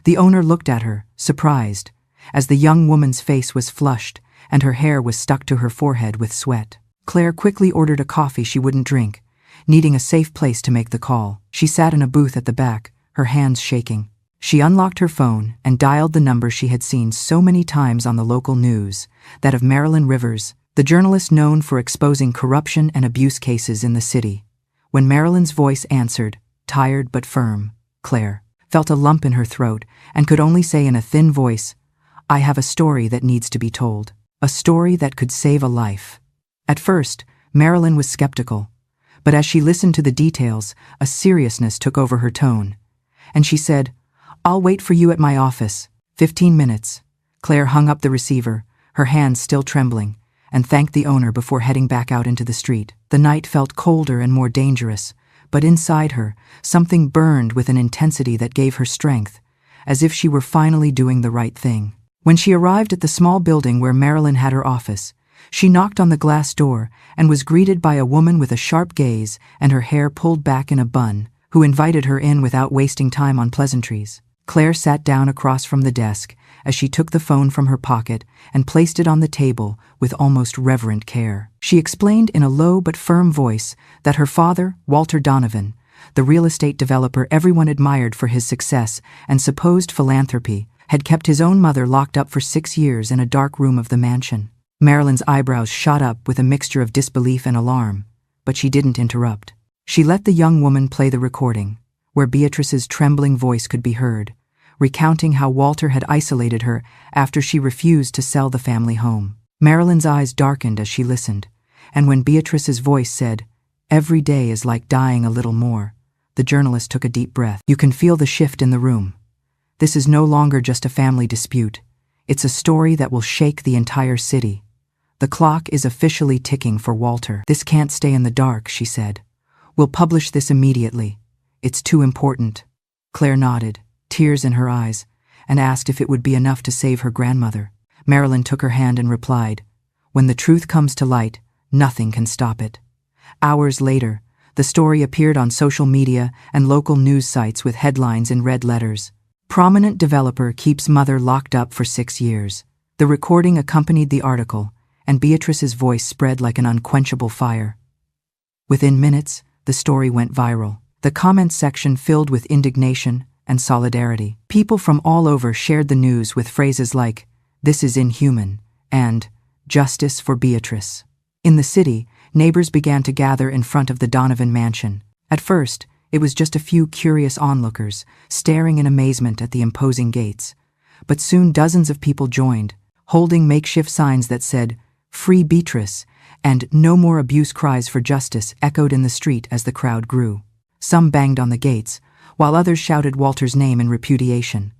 The owner looked at her, surprised, as the young woman's face was flushed and her hair was stuck to her forehead with sweat. Claire quickly ordered a coffee she wouldn't drink, needing a safe place to make the call. She sat in a booth at the back, her hands shaking. She unlocked her phone and dialed the number she had seen so many times on the local news, that of Marilyn Rivers, the journalist known for exposing corruption and abuse cases in the city. When Marilyn's voice answered, tired but firm, Claire felt a lump in her throat and could only say in a thin voice, "I have a story that needs to be told. A story that could save a life." At first, Marilyn was skeptical, but as she listened to the details, a seriousness took over her tone. And she said, "I'll wait for you at my office. 15 minutes. Claire hung up the receiver, her hands still trembling, and thanked the owner before heading back out into the street. The night felt colder and more dangerous, but inside her, something burned with an intensity that gave her strength, as if she were finally doing the right thing. When she arrived at the small building where Marilyn had her office, she knocked on the glass door and was greeted by a woman with a sharp gaze and her hair pulled back in a bun, who invited her in without wasting time on pleasantries. Claire sat down across from the desk as she took the phone from her pocket and placed it on the table with almost reverent care. She explained in a low but firm voice that her father, Walter Donovan, the real estate developer everyone admired for his success and supposed philanthropy, had kept his own mother locked up for 6 years in a dark room of the mansion. Marilyn's eyebrows shot up with a mixture of disbelief and alarm, but she didn't interrupt. She let the young woman play the recording, where Beatrice's trembling voice could be heard, recounting how Walter had isolated her after she refused to sell the family home. Marilyn's eyes darkened as she listened, and when Beatrice's voice said, "Every day is like dying a little more," the journalist took a deep breath. You can feel the shift in the room. This is no longer just a family dispute. It's a story that will shake the entire city. The clock is officially ticking for Walter. "This can't stay in the dark," she said. "We'll publish this immediately. It's too important." Claire nodded, tears in her eyes, and asked if it would be enough to save her grandmother. Marilyn took her hand and replied, "When the truth comes to light, nothing can stop it." Hours later, the story appeared on social media and local news sites with headlines in red letters. "Prominent developer keeps mother locked up for 6 years." The recording accompanied the article, and Beatrice's voice spread like an unquenchable fire. Within minutes, the story went viral. The comments section filled with indignation and solidarity. People from all over shared the news with phrases like, "This is inhuman," and "Justice for Beatrice." In the city, neighbors began to gather in front of the Donovan mansion. At first, it was just a few curious onlookers, staring in amazement at the imposing gates. but soon dozens of people joined, holding makeshift signs that said, "Free Beatrice," and "No more abuse." Cries for justice echoed in the street as the crowd grew. Some banged on the gates, while others shouted Walter's name in repudiation.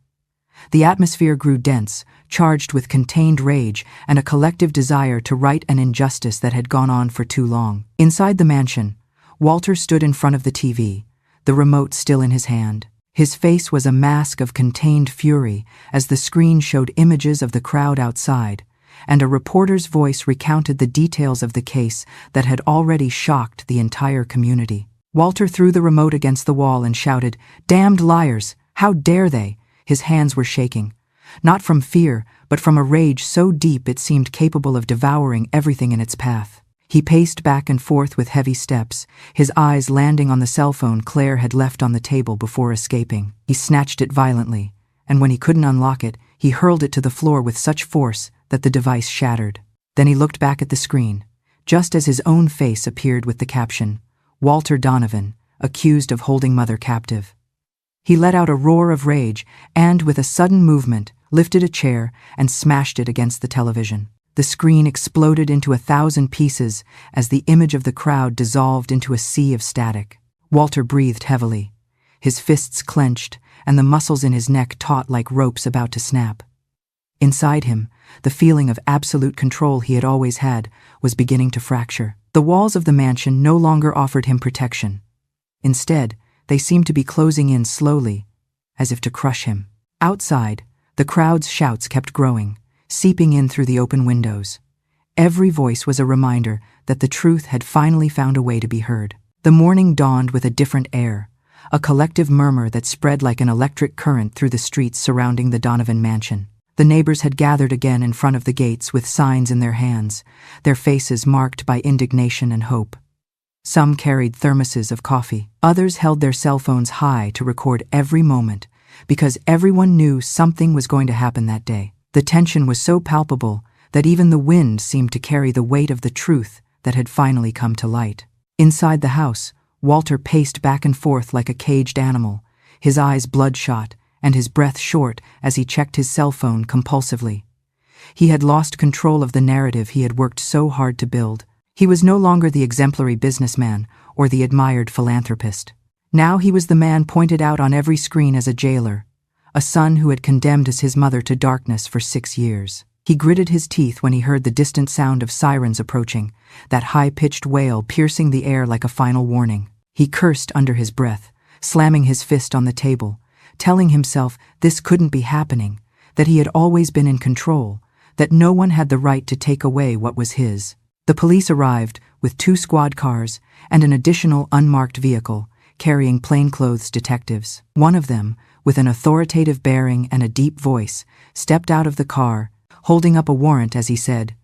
The atmosphere grew dense, charged with contained rage and a collective desire to right an injustice that had gone on for too long. Inside the mansion, Walter stood in front of the TV, the remote still in his hand. His face was a mask of contained fury as the screen showed images of the crowd outside, and a reporter's voice recounted the details of the case that had already shocked the entire community. Walter threw the remote against the wall and shouted, "Damned liars! How dare they!" His hands were shaking, not from fear, but from a rage so deep it seemed capable of devouring everything in its path. He paced back and forth with heavy steps, his eyes landing on the cell phone Claire had left on the table before escaping. He snatched it violently, and when he couldn't unlock it, he hurled it to the floor with such force that the device shattered. Then he looked back at the screen, just as his own face appeared with the caption, "Walter Donovan, accused of holding mother captive." He let out a roar of rage and, with a sudden movement, lifted a chair and smashed it against the television. The screen exploded into 1,000 pieces as the image of the crowd dissolved into a sea of static. Walter breathed heavily, his fists clenched and the muscles in his neck taut like ropes about to snap. Inside him, the feeling of absolute control he had always had was beginning to fracture. The walls of the mansion no longer offered him protection. Instead, they seemed to be closing in slowly, as if to crush him. Outside, the crowd's shouts kept growing, seeping in through the open windows. Every voice was a reminder that the truth had finally found a way to be heard. The morning dawned with a different air, a collective murmur that spread like an electric current through the streets surrounding the Donovan mansion. The neighbors had gathered again in front of the gates with signs in their hands, their faces marked by indignation and hope. Some carried thermoses of coffee. Others held their cell phones high to record every moment, because everyone knew something was going to happen that day. The tension was so palpable that even the wind seemed to carry the weight of the truth that had finally come to light. Inside the house, Walter paced back and forth like a caged animal, his eyes bloodshot and his breath short as he checked his cell phone compulsively. He had lost control of the narrative he had worked so hard to build. He was no longer the exemplary businessman or the admired philanthropist. Now he was the man pointed out on every screen as a jailer, a son who had condemned his mother to darkness for 6 years. He gritted his teeth when he heard the distant sound of sirens approaching, that high-pitched wail piercing the air like a final warning. He cursed under his breath, slamming his fist on the table, telling himself this couldn't be happening, that he had always been in control, that no one had the right to take away what was his. The police arrived with 2 squad cars and an additional unmarked vehicle, carrying plainclothes detectives. One of them, with an authoritative bearing and a deep voice, stepped out of the car, holding up a warrant as he said,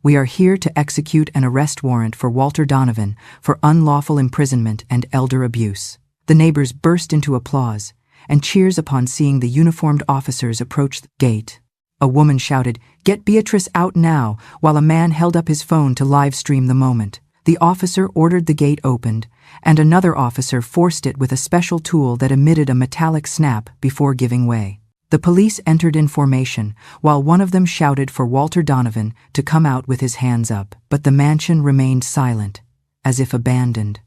"We are here to execute an arrest warrant for Walter Donovan for unlawful imprisonment and elder abuse." The neighbors burst into applause and cheers upon seeing the uniformed officers approach the gate. A woman shouted, "Get Beatrice out now," while a man held up his phone to live stream the moment. The officer ordered the gate opened, and another officer forced it with a special tool that emitted a metallic snap before giving way. The police entered in formation, while one of them shouted for Walter Donovan to come out with his hands up. But the mansion remained silent, as if abandoned.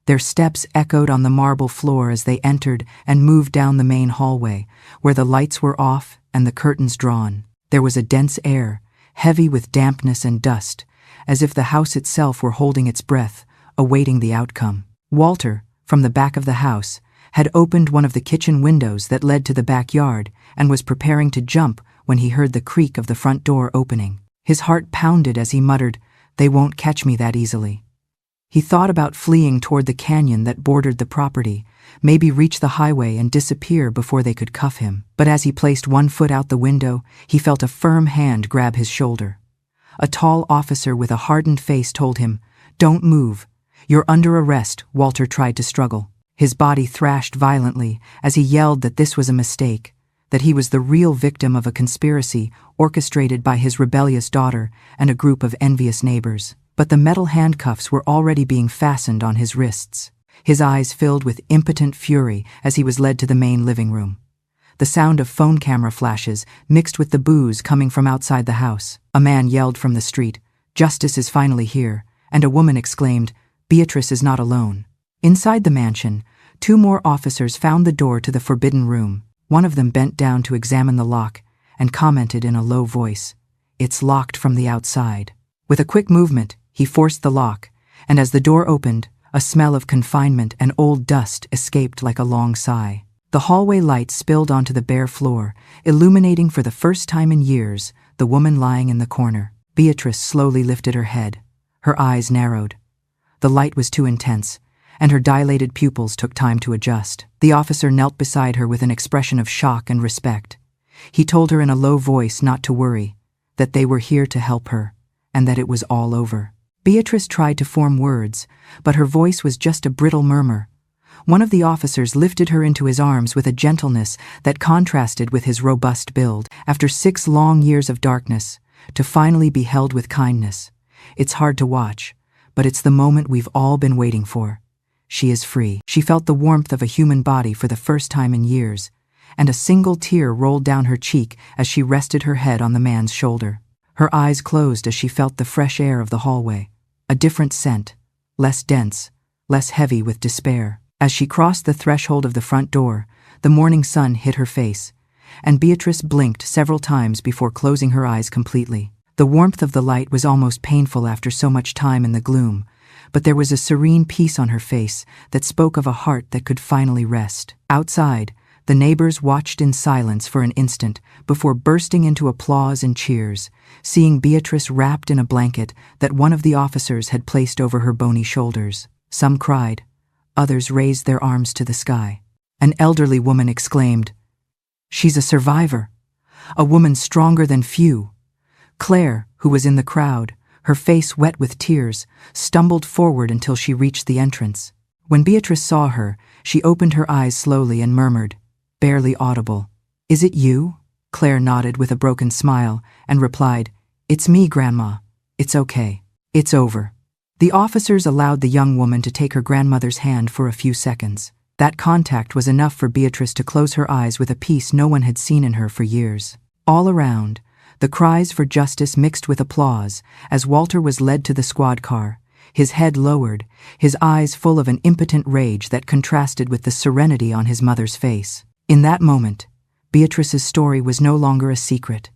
Their steps echoed on the marble floor as they entered and moved down the main hallway, where the lights were off and the curtains drawn. There was a dense air, heavy with dampness and dust, as if the house itself were holding its breath, awaiting the outcome. Walter, from the back of the house, had opened one of the kitchen windows that led to the backyard and was preparing to jump when he heard the creak of the front door opening. His heart pounded as he muttered, "They won't catch me that easily." He thought about fleeing toward the canyon that bordered the property, maybe reach the highway and disappear before they could cuff him. But as he placed one foot out the window, he felt a firm hand grab his shoulder. A tall officer with a hardened face told him, "Don't move. You're under arrest." Walter tried to struggle. His body thrashed violently as he yelled that this was a mistake, that he was the real victim of a conspiracy orchestrated by his rebellious daughter and a group of envious neighbors. But the metal handcuffs were already being fastened on his wrists. His eyes filled with impotent fury as he was led to the main living room. the sound of phone camera flashes mixed with the booze coming from outside the house. A man yelled from the street, "Justice is finally here," and a woman exclaimed, "Beatrice is not alone." Inside the mansion, 2 more officers found the door to the forbidden room. One of them bent down to examine the lock and commented in a low voice, "It's locked from the outside." With a quick movement, he forced the lock, and as the door opened, a smell of confinement and old dust escaped like a long sigh. The hallway light spilled onto the bare floor, illuminating for the first time in years the woman lying in the corner. Beatrice slowly lifted her head. Her eyes narrowed. The light was too intense, and her dilated pupils took time to adjust. The officer knelt beside her with an expression of shock and respect. He told her in a low voice not to worry, that they were here to help her, and that it was all over. Beatrice tried to form words, but her voice was just a brittle murmur. One of the officers lifted her into his arms with a gentleness that contrasted with his robust build. After 6 long years of darkness, to finally be held with kindness. It's hard to watch, but it's the moment we've all been waiting for. She is free. She felt the warmth of a human body for the first time in years, and a single tear rolled down her cheek as she rested her head on the man's shoulder. Her eyes closed as she felt the fresh air of the hallway. A different scent, less dense, less heavy with despair. As she crossed the threshold of the front door, the morning sun hit her face, and Beatrice blinked several times before closing her eyes completely. The warmth of the light was almost painful after so much time in the gloom, but there was a serene peace on her face that spoke of a heart that could finally rest. Outside, the neighbors watched in silence for an instant before bursting into applause and cheers, seeing Beatrice wrapped in a blanket that one of the officers had placed over her bony shoulders. Some cried, others raised their arms to the sky. An elderly woman exclaimed, "She's a survivor, a woman stronger than few." Claire, who was in the crowd, her face wet with tears, stumbled forward until she reached the entrance. When Beatrice saw her, she opened her eyes slowly and murmured, barely audible, "Is it you?" Claire nodded with a broken smile and replied, "It's me, Grandma. It's okay. It's over." The officers allowed the young woman to take her grandmother's hand for a few seconds. That contact was enough for Beatrice to close her eyes with a peace no one had seen in her for years. All around, the cries for justice mixed with applause as Walter was led to the squad car, his head lowered, his eyes full of an impotent rage that contrasted with the serenity on his mother's face. In that moment, Beatrice's story was no longer a secret.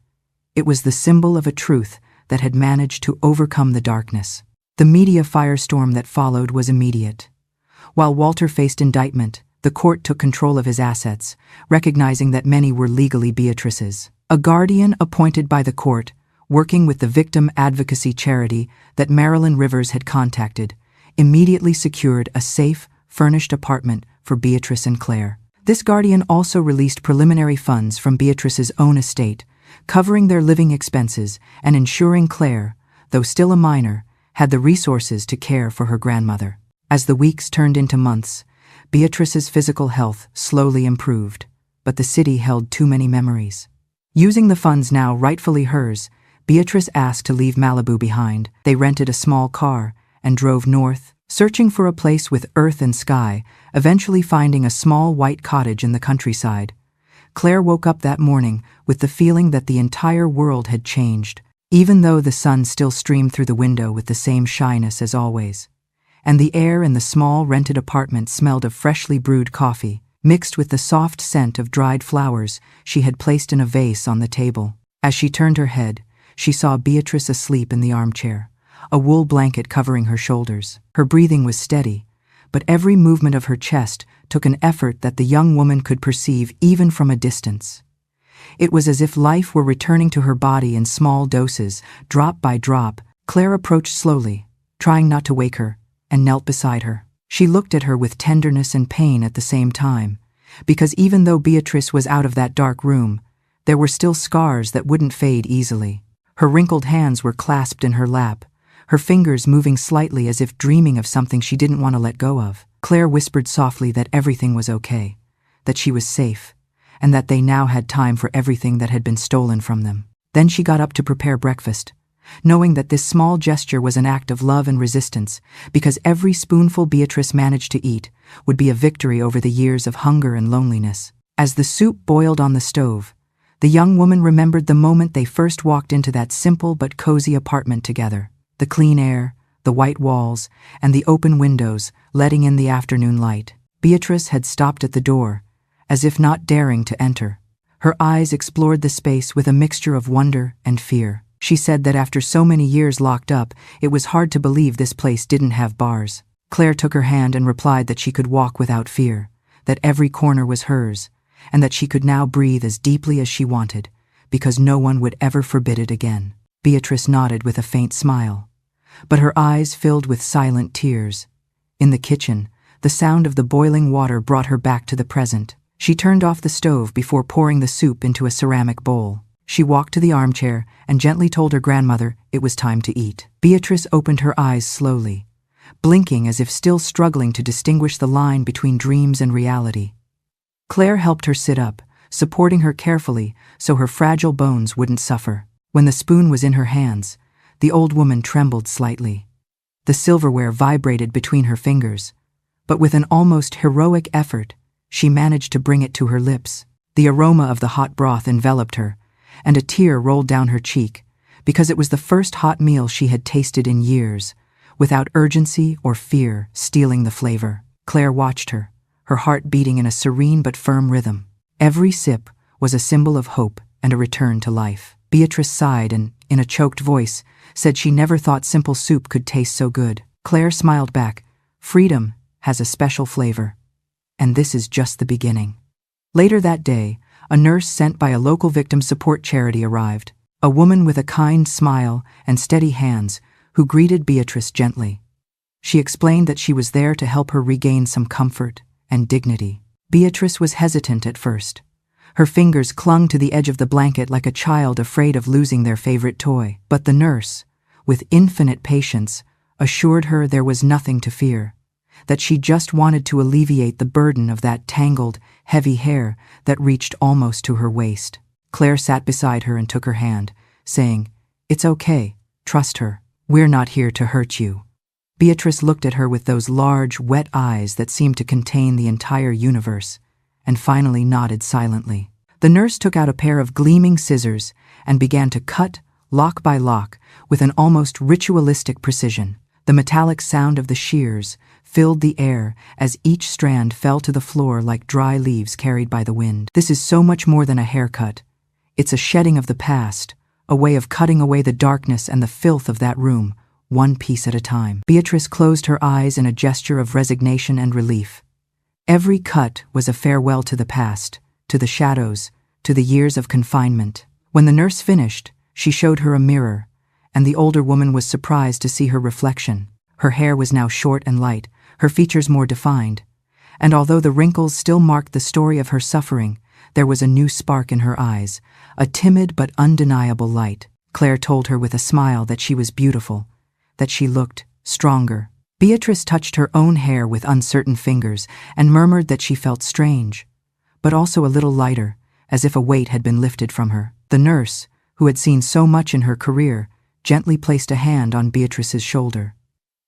It was the symbol of a truth that had managed to overcome the darkness. The media firestorm that followed was immediate. While Walter faced indictment, the court took control of his assets, recognizing that many were legally Beatrice's. A guardian appointed by the court, working with the victim advocacy charity that Marilyn Rivers had contacted, immediately secured a safe, furnished apartment for Beatrice and Claire. This guardian also released preliminary funds from Beatrice's own estate, covering their living expenses and ensuring Claire, though still a minor, had the resources to care for her grandmother. As the weeks turned into months, Beatrice's physical health slowly improved, but the city held too many memories. Using the funds now rightfully hers, Beatrice asked to leave Malibu behind. They rented a small car and drove north, searching for a place with earth and sky, eventually finding a small white cottage in the countryside. Claire woke up that morning with the feeling that the entire world had changed, even though the sun still streamed through the window with the same shyness as always. And the air in the small rented apartment smelled of freshly brewed coffee, mixed with the soft scent of dried flowers she had placed in a vase on the table. As she turned her head, she saw Beatrice asleep in the armchair, a wool blanket covering her shoulders. Her breathing was steady, but every movement of her chest took an effort that the young woman could perceive even from a distance. It was as if life were returning to her body in small doses, drop by drop. Claire approached slowly, trying not to wake her, and knelt beside her. She looked at her with tenderness and pain at the same time, because even though Beatrice was out of that dark room, there were still scars that wouldn't fade easily. Her wrinkled hands were clasped in her lap, her fingers moving slightly as if dreaming of something she didn't want to let go of. Claire whispered softly that everything was okay, that she was safe, and that they now had time for everything that had been stolen from them. Then she got up to prepare breakfast, knowing that this small gesture was an act of love and resistance, because every spoonful Beatrice managed to eat would be a victory over the years of hunger and loneliness. As the soup boiled on the stove, the young woman remembered the moment they first walked into that simple but cozy apartment together. The clean air, the white walls, and the open windows letting in the afternoon light. Beatrice had stopped at the door, as if not daring to enter. Her eyes explored the space with a mixture of wonder and fear. She said that after so many years locked up, it was hard to believe this place didn't have bars. Claire took her hand and replied that she could walk without fear, that every corner was hers, and that she could now breathe as deeply as she wanted, because no one would ever forbid it again. Beatrice nodded with a faint smile, but her eyes filled with silent tears. In the kitchen, the sound of the boiling water brought her back to the present. She turned off the stove before pouring the soup into a ceramic bowl. She walked to the armchair and gently told her grandmother it was time to eat. Beatrice opened her eyes slowly, blinking as if still struggling to distinguish the line between dreams and reality. Claire helped her sit up, supporting her carefully so her fragile bones wouldn't suffer. When the spoon was in her hands, the old woman trembled slightly. The silverware vibrated between her fingers, but with an almost heroic effort, she managed to bring it to her lips. The aroma of the hot broth enveloped her, and a tear rolled down her cheek, because it was the first hot meal she had tasted in years, without urgency or fear stealing the flavor. Claire watched her, her heart beating in a serene but firm rhythm. Every sip was a symbol of hope and a return to life. Beatrice sighed and, in a choked voice, said she never thought simple soup could taste so good. Claire smiled back. Freedom has a special flavor, and this is just the beginning. Later that day, a nurse sent by a local victim support charity arrived, a woman with a kind smile and steady hands who greeted Beatrice gently. She explained that she was there to help her regain some comfort and dignity. Beatrice was hesitant at first. Her fingers clung to the edge of the blanket like a child afraid of losing their favorite toy. But the nurse, with infinite patience, assured her there was nothing to fear, that she just wanted to alleviate the burden of that tangled, heavy hair that reached almost to her waist. Claire sat beside her and took her hand, saying, "It's okay, trust her. We're not here to hurt you." Beatrice looked at her with those large, wet eyes that seemed to contain the entire universe, and finally nodded silently. The nurse took out a pair of gleaming scissors and began to cut, lock by lock, with an almost ritualistic precision. The metallic sound of the shears filled the air as each strand fell to the floor like dry leaves carried by the wind. This is so much more than a haircut. It's a shedding of the past, a way of cutting away the darkness and the filth of that room, one piece at a time. Beatrice closed her eyes in a gesture of resignation and relief. Every cut was a farewell to the past, to the shadows, to the years of confinement. When the nurse finished, she showed her a mirror, and the older woman was surprised to see her reflection. Her hair was now short and light, her features more defined, and although the wrinkles still marked the story of her suffering, there was a new spark in her eyes, a timid but undeniable light. Claire told her with a smile that she was beautiful, that she looked stronger. Beatrice touched her own hair with uncertain fingers and murmured that she felt strange, but also a little lighter, as if a weight had been lifted from her. The nurse, who had seen so much in her career, gently placed a hand on Beatrice's shoulder.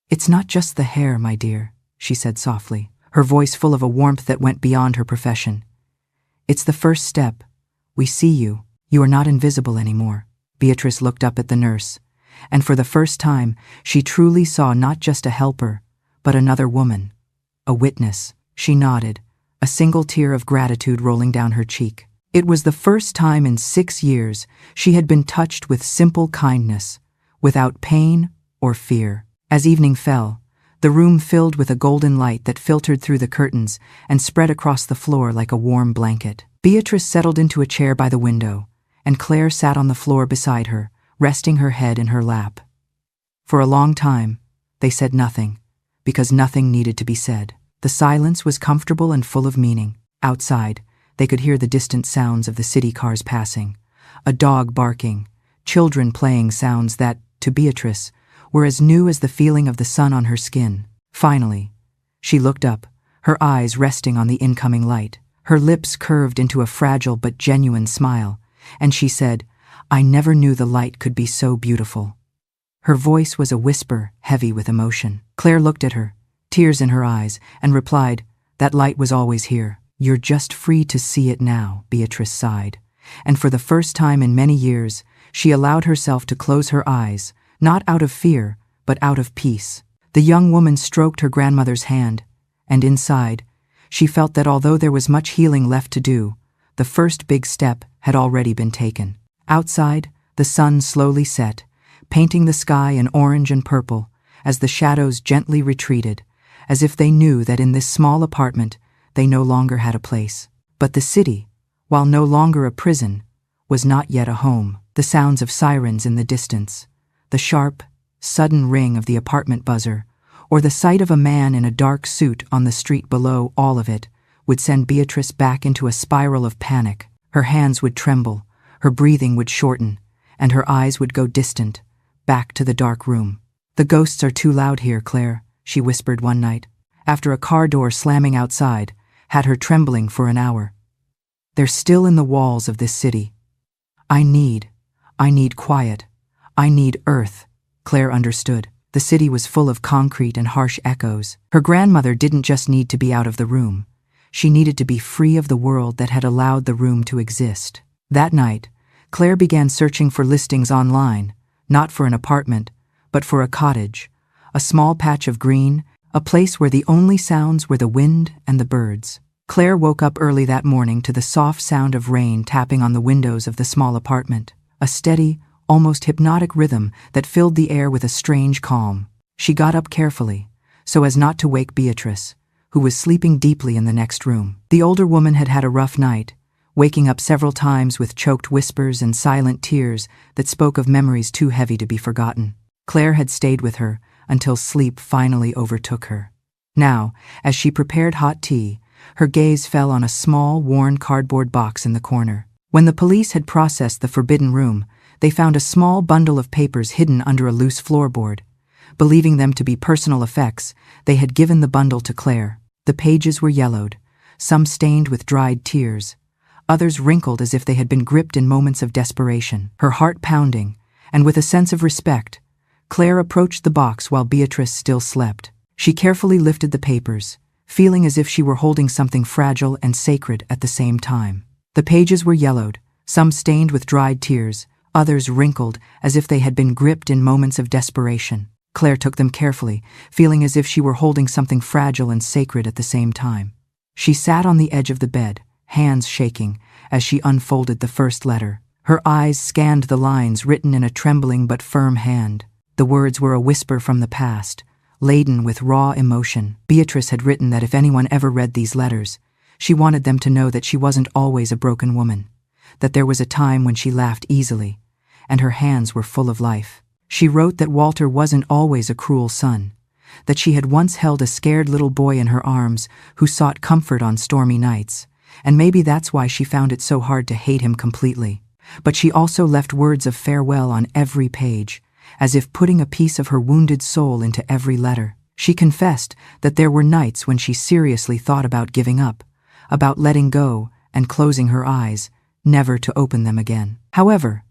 "It's not just the hair, my dear," she said softly, her voice full of a warmth that went beyond her profession. "It's the first step. We see you. You are not invisible anymore." Beatrice looked up at the nurse, and for the first time, she truly saw not just a helper, but another woman, a witness. She nodded, a single tear of gratitude rolling down her cheek. It was the first time in 6 years she had been touched with simple kindness, without pain or fear. As evening fell, the room filled with a golden light that filtered through the curtains and spread across the floor like a warm blanket. Beatrice settled into a chair by the window, and Claire sat on the floor beside her, resting her head in her lap. For a long time, they said nothing, because nothing needed to be said. The silence was comfortable and full of meaning. Outside, they could hear the distant sounds of the city cars passing, a dog barking, children playing, sounds that, to Beatrice, were as new as the feeling of the sun on her skin. Finally, she looked up, her eyes resting on the incoming light. Her lips curved into a fragile but genuine smile, and she said, "I never knew the light could be so beautiful." Her voice was a whisper, heavy with emotion. Claire looked at her, tears in her eyes, and replied, "That light was always here. "You're just free to see it now," Beatrice sighed, and for the first time in many years, she allowed herself to close her eyes, not out of fear, but out of peace. The young woman stroked her grandmother's hand, and inside, she felt that although there was much healing left to do, the first big step had already been taken. Outside, the sun slowly set, painting the sky in orange and purple, as the shadows gently retreated, as if they knew that in this small apartment they no longer had a place. But the city, while no longer a prison, was not yet a home. The sounds of sirens in the distance, the sharp, sudden ring of the apartment buzzer, or the sight of a man in a dark suit on the street below, all of it would send Beatrice back into a spiral of panic. Her hands would tremble, her breathing would shorten, and her eyes would go distant, back to the dark room. "The ghosts are too loud here, Claire," she whispered one night, after a car door slamming outside had her trembling for an hour. "They're still in the walls of this city. I need quiet. I need earth." Claire understood. The city was full of concrete and harsh echoes. Her grandmother didn't just need to be out of the room. She needed to be free of the world that had allowed the room to exist. That night, Claire began searching for listings online, not for an apartment, but for a cottage, a small patch of green, a place where the only sounds were the wind and the birds. Claire woke up early that morning to the soft sound of rain tapping on the windows of the small apartment, a steady, almost hypnotic rhythm that filled the air with a strange calm. She got up carefully, so as not to wake Beatrice, who was sleeping deeply in the next room. The older woman had had a rough night, waking up several times with choked whispers and silent tears that spoke of memories too heavy to be forgotten. Claire had stayed with her until sleep finally overtook her. Now, as she prepared hot tea, her gaze fell on a small, worn cardboard box in the corner. When the police had processed the forbidden room, they found a small bundle of papers hidden under a loose floorboard. Believing them to be personal effects, they had given the bundle to Claire. The pages were yellowed, some stained with dried tears, others wrinkled as if they had been gripped in moments of desperation. Her heart pounding, and with a sense of respect, Claire approached the box while Beatrice still slept. She carefully lifted the papers, feeling as if she were holding something fragile and sacred at the same time. The pages were yellowed, some stained with dried tears, others wrinkled as if they had been gripped in moments of desperation. Claire took them carefully, feeling as if she were holding something fragile and sacred at the same time. She sat on the edge of the bed, hands shaking, as she unfolded the first letter. Her eyes scanned the lines written in a trembling but firm hand. The words were a whisper from the past, laden with raw emotion. Beatrice had written that if anyone ever read these letters, she wanted them to know that she wasn't always a broken woman, that there was a time when she laughed easily, and her hands were full of life. She wrote that Walter wasn't always a cruel son, that she had once held a scared little boy in her arms who sought comfort on stormy nights, and maybe that's why she found it so hard to hate him completely. But she also left words of farewell on every page, as if putting a piece of her wounded soul into every letter. She confessed that there were nights when she seriously thought about giving up, about letting go and closing her eyes, never to open them again. However,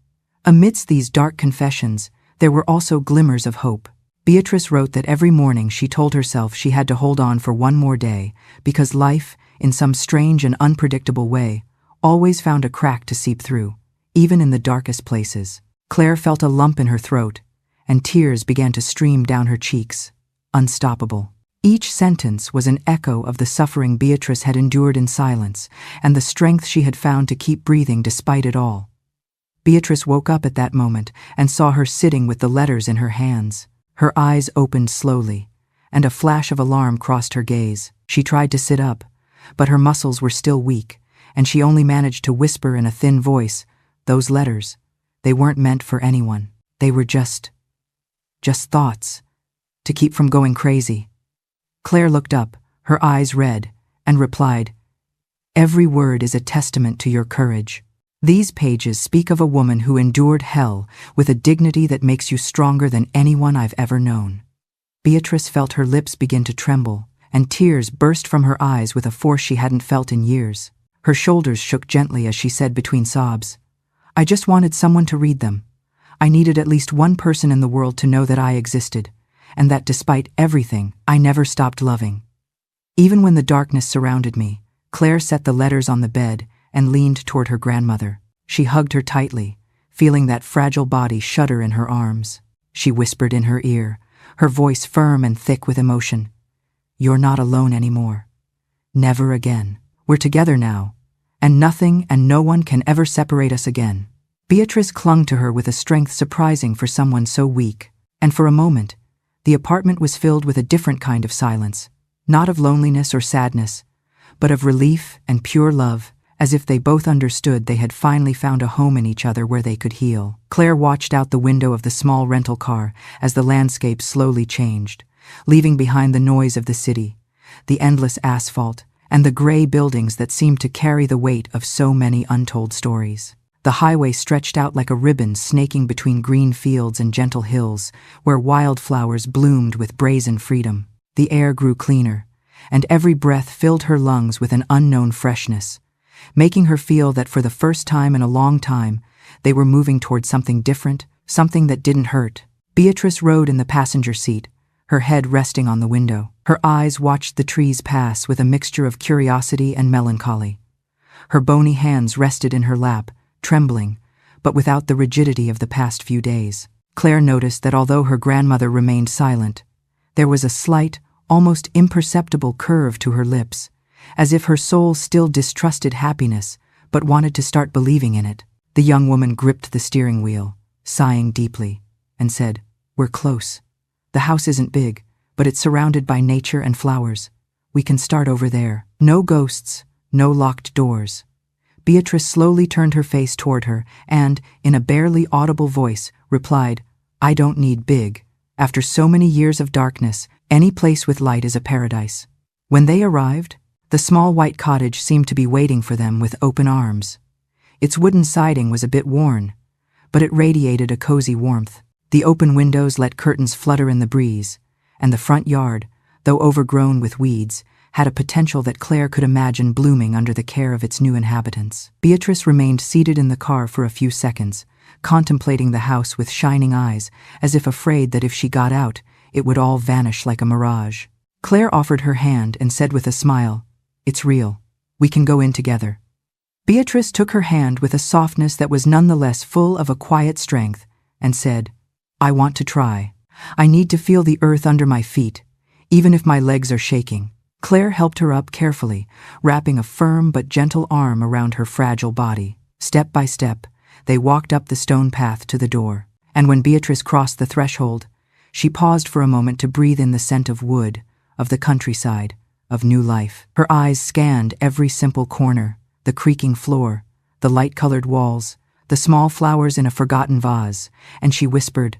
amidst these dark confessions, there were also glimmers of hope. Beatrice wrote that every morning she told herself she had to hold on for one more day, because life, in some strange and unpredictable way, always found a crack to seep through, even in the darkest places. Claire felt a lump in her throat, and tears began to stream down her cheeks, unstoppable. Each sentence was an echo of the suffering Beatrice had endured in silence, and the strength she had found to keep breathing despite it all. Beatrice woke up at that moment and saw her sitting with the letters in her hands. Her eyes opened slowly, and a flash of alarm crossed her gaze. She tried to sit up, but her muscles were still weak, and she only managed to whisper in a thin voice, "Those letters, they weren't meant for anyone. They were just thoughts, to keep from going crazy." Claire looked up, her eyes red, and replied, "Every word is a testament to your courage. These pages speak of a woman who endured hell with a dignity that makes you stronger than anyone I've ever known." Beatrice felt her lips begin to tremble, and tears burst from her eyes with a force she hadn't felt in years. Her shoulders shook gently as she said between sobs, "I just wanted someone to read them. I needed at least one person in the world to know that I existed, and that despite everything, I never stopped loving. Even when the darkness surrounded me, Claire set the letters on the bed and leaned toward her grandmother. She hugged her tightly, feeling that fragile body shudder in her arms. She whispered in her ear, her voice firm and thick with emotion. "You're not alone anymore. Never again. We're together now, and nothing and no one can ever separate us again." Beatrice clung to her with a strength surprising for someone so weak, and for a moment, the apartment was filled with a different kind of silence, not of loneliness or sadness, but of relief and pure love, as if they both understood they had finally found a home in each other where they could heal. Claire watched out the window of the small rental car as the landscape slowly changed, leaving behind the noise of the city, the endless asphalt, and the gray buildings that seemed to carry the weight of so many untold stories. The highway stretched out like a ribbon snaking between green fields and gentle hills, where wildflowers bloomed with brazen freedom. The air grew cleaner, and every breath filled her lungs with an unknown freshness, making her feel that for the first time in a long time, they were moving toward something different, something that didn't hurt. Beatrice rode in the passenger seat, her head resting on the window. Her eyes watched the trees pass with a mixture of curiosity and melancholy. Her bony hands rested in her lap, trembling, but without the rigidity of the past few days. Claire noticed that although her grandmother remained silent, there was a slight, almost imperceptible curve to her lips, as if her soul still distrusted happiness but wanted to start believing in it. The young woman gripped the steering wheel, sighing deeply, and said, "We're close. The house isn't big, but it's surrounded by nature and flowers. We can start over there. No ghosts, no locked doors." Beatrice slowly turned her face toward her and, in a barely audible voice, replied, "I don't need big. After so many years of darkness, any place with light is a paradise." When they arrived, the small white cottage seemed to be waiting for them with open arms. Its wooden siding was a bit worn, but it radiated a cozy warmth. The open windows let curtains flutter in the breeze, and the front yard, though overgrown with weeds, had a potential that Claire could imagine blooming under the care of its new inhabitants. Beatrice remained seated in the car for a few seconds, contemplating the house with shining eyes, as if afraid that if she got out, it would all vanish like a mirage. Claire offered her hand and said with a smile, "It's real. We can go in together." Beatrice took her hand with a softness that was nonetheless full of a quiet strength and said, "I want to try. I need to feel the earth under my feet, even if my legs are shaking." Claire helped her up carefully, wrapping a firm but gentle arm around her fragile body. Step by step, they walked up the stone path to the door, and when Beatrice crossed the threshold, she paused for a moment to breathe in the scent of wood, of the countryside, of new life. Her eyes scanned every simple corner, the creaking floor, the light-colored walls, the small flowers in a forgotten vase, and she whispered,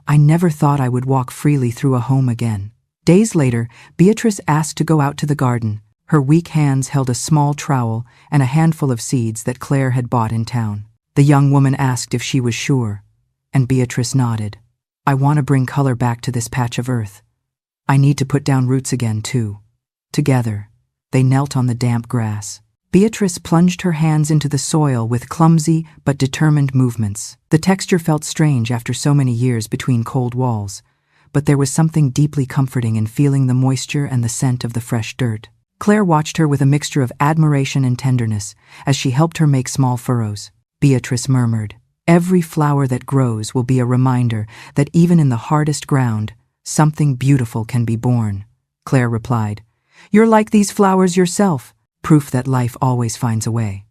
"I never thought I would walk freely through a home again." Days later, Beatrice asked to go out to the garden. Her weak hands held a small trowel and a handful of seeds that Claire had bought in town. The young woman asked if she was sure, and Beatrice nodded. "I want to bring color back to this patch of earth. I need to put down roots again, too." Together, they knelt on the damp grass. Beatrice plunged her hands into the soil with clumsy but determined movements. The texture felt strange after so many years between cold walls, but there was something deeply comforting in feeling the moisture and the scent of the fresh dirt. Claire watched her with a mixture of admiration and tenderness as she helped her make small furrows. Beatrice murmured, "Every flower that grows will be a reminder that even in the hardest ground, something beautiful can be born." Claire replied, "You're like these flowers yourself, proof that life always finds a way."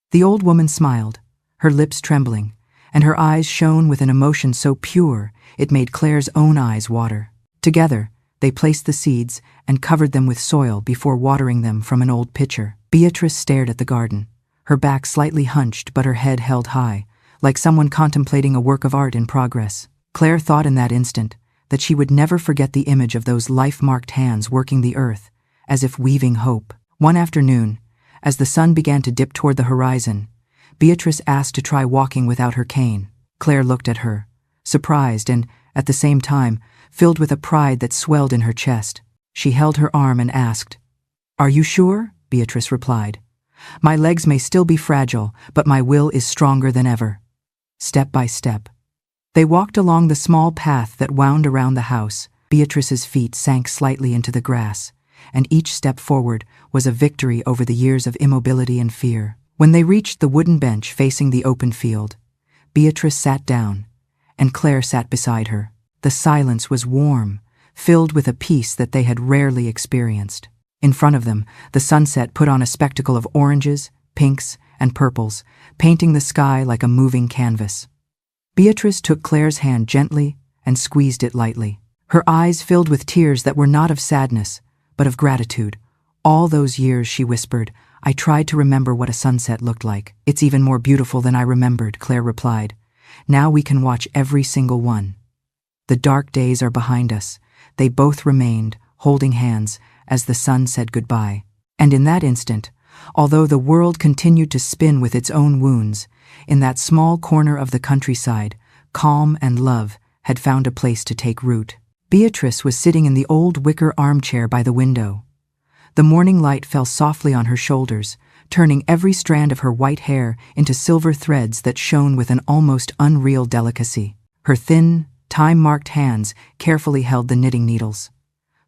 The old woman smiled, her lips trembling, and her eyes shone with an emotion so pure it made Claire's own eyes water. Together, they placed the seeds and covered them with soil before watering them from an old pitcher. Beatrice stared at the garden, her back slightly hunched but her head held high, like someone contemplating a work of art in progress. Claire thought in that instant that she would never forget the image of those life-marked hands working the earth, as if weaving hope. One afternoon, as the sun began to dip toward the horizon, Beatrice asked to try walking without her cane. Claire looked at her, surprised and, at the same time, filled with a pride that swelled in her chest. She held her arm and asked, "Are you sure?" Beatrice replied, "My legs may still be fragile, but my will is stronger than ever." Step by step, they walked along the small path that wound around the house. Beatrice's feet sank slightly into the grass, and each step forward was a victory over the years of immobility and fear. When they reached the wooden bench facing the open field, Beatrice sat down, and Claire sat beside her. The silence was warm, filled with a peace that they had rarely experienced. In front of them, the sunset put on a spectacle of oranges, pinks, and purples, painting the sky like a moving canvas. Beatrice took Claire's hand gently and squeezed it lightly. Her eyes filled with tears that were not of sadness, but of gratitude. All those years, she whispered, I tried to remember what a sunset looked like. It's even more beautiful than I remembered, Claire replied. Now we can watch every single one. The dark days are behind us. They both remained, holding hands, as the sun said goodbye. And in that instant, although the world continued to spin with its own wounds, in that small corner of the countryside, calm and love had found a place to take root. Beatrice was sitting in the old wicker armchair by the window. The morning light fell softly on her shoulders, turning every strand of her white hair into silver threads that shone with an almost unreal delicacy. Her thin, time-marked hands carefully held the knitting needles.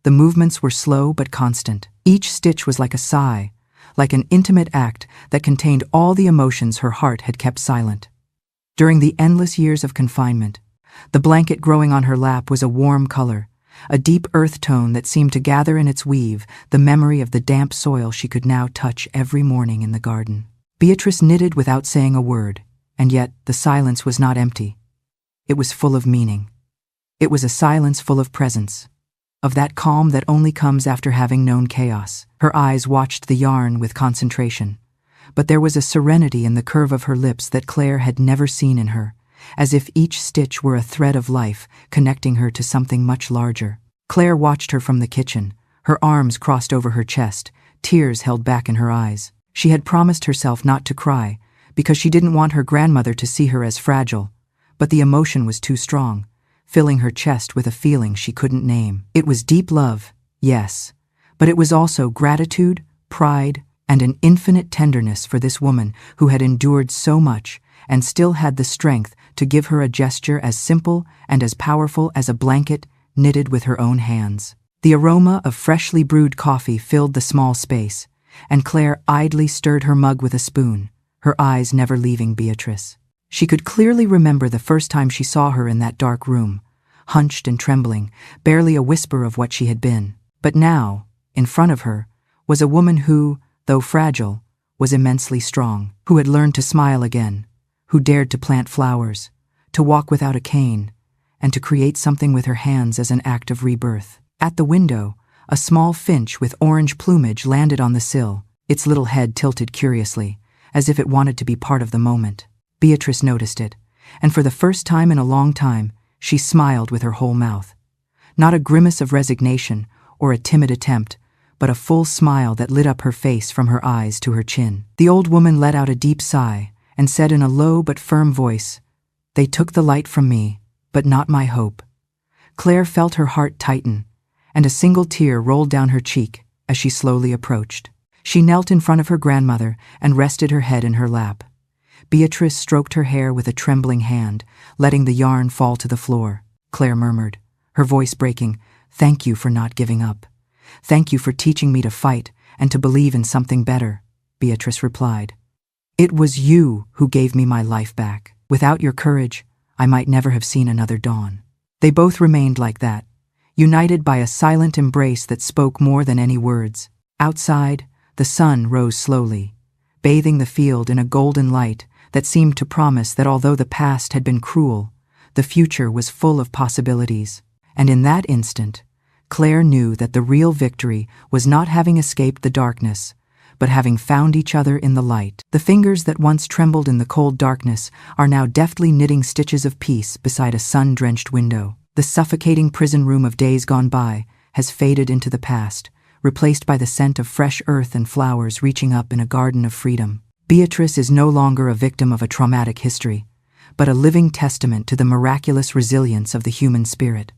The movements were slow but constant. Each stitch was like a sigh, like an intimate act that contained all the emotions her heart had kept silent. During the endless years of confinement, the blanket growing on her lap was a warm color, a deep earth tone that seemed to gather in its weave the memory of the damp soil she could now touch every morning in the garden. Beatrice knitted without saying a word, and yet the silence was not empty. It was full of meaning. It was a silence full of presence, of that calm that only comes after having known chaos. Her eyes watched the yarn with concentration, but there was a serenity in the curve of her lips that Claire had never seen in her, as if each stitch were a thread of life connecting her to something much larger. Claire watched her from the kitchen, her arms crossed over her chest, tears held back in her eyes. She had promised herself not to cry, because she didn't want her grandmother to see her as fragile, but the emotion was too strong, filling her chest with a feeling she couldn't name. It was deep love, yes, but it was also gratitude, pride, and an infinite tenderness for this woman who had endured so much and still had the strength to give her a gesture as simple and as powerful as a blanket knitted with her own hands. The aroma of freshly brewed coffee filled the small space, and Claire idly stirred her mug with a spoon, her eyes never leaving Beatrice. She could clearly remember the first time she saw her in that dark room, hunched and trembling, barely a whisper of what she had been. But now, in front of her, was a woman who, though fragile, was immensely strong, who had learned to smile again, who dared to plant flowers, to walk without a cane, and to create something with her hands as an act of rebirth. At the window, a small finch with orange plumage landed on the sill, its little head tilted curiously, as if it wanted to be part of the moment. Beatrice noticed it, and for the first time in a long time, she smiled with her whole mouth. Not a grimace of resignation or a timid attempt, but a full smile that lit up her face from her eyes to her chin. The old woman let out a deep sigh and said in a low but firm voice, "They took the light from me, but not my hope." Claire felt her heart tighten, and a single tear rolled down her cheek as she slowly approached. She knelt in front of her grandmother and rested her head in her lap. Beatrice stroked her hair with a trembling hand, letting the yarn fall to the floor. Claire murmured, her voice breaking, "Thank you for not giving up. Thank you for teaching me to fight and to believe in something better," Beatrice replied. "It was you who gave me my life back. Without your courage, I might never have seen another dawn." They both remained like that, united by a silent embrace that spoke more than any words. Outside, the sun rose slowly, bathing the field in a golden light that seemed to promise that although the past had been cruel, the future was full of possibilities. And in that instant, Claire knew that the real victory was not having escaped the darkness, but having found each other in the light. The fingers that once trembled in the cold darkness are now deftly knitting stitches of peace beside a sun-drenched window. The suffocating prison room of days gone by has faded into the past, replaced by the scent of fresh earth and flowers reaching up in a garden of freedom. Beatrice is no longer a victim of a traumatic history, but a living testament to the miraculous resilience of the human spirit.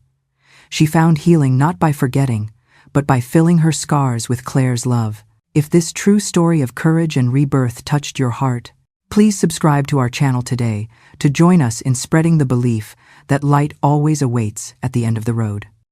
She found healing not by forgetting, but by filling her scars with Claire's love. If this true story of courage and rebirth touched your heart, please subscribe to our channel today to join us in spreading the belief that light always awaits at the end of the road.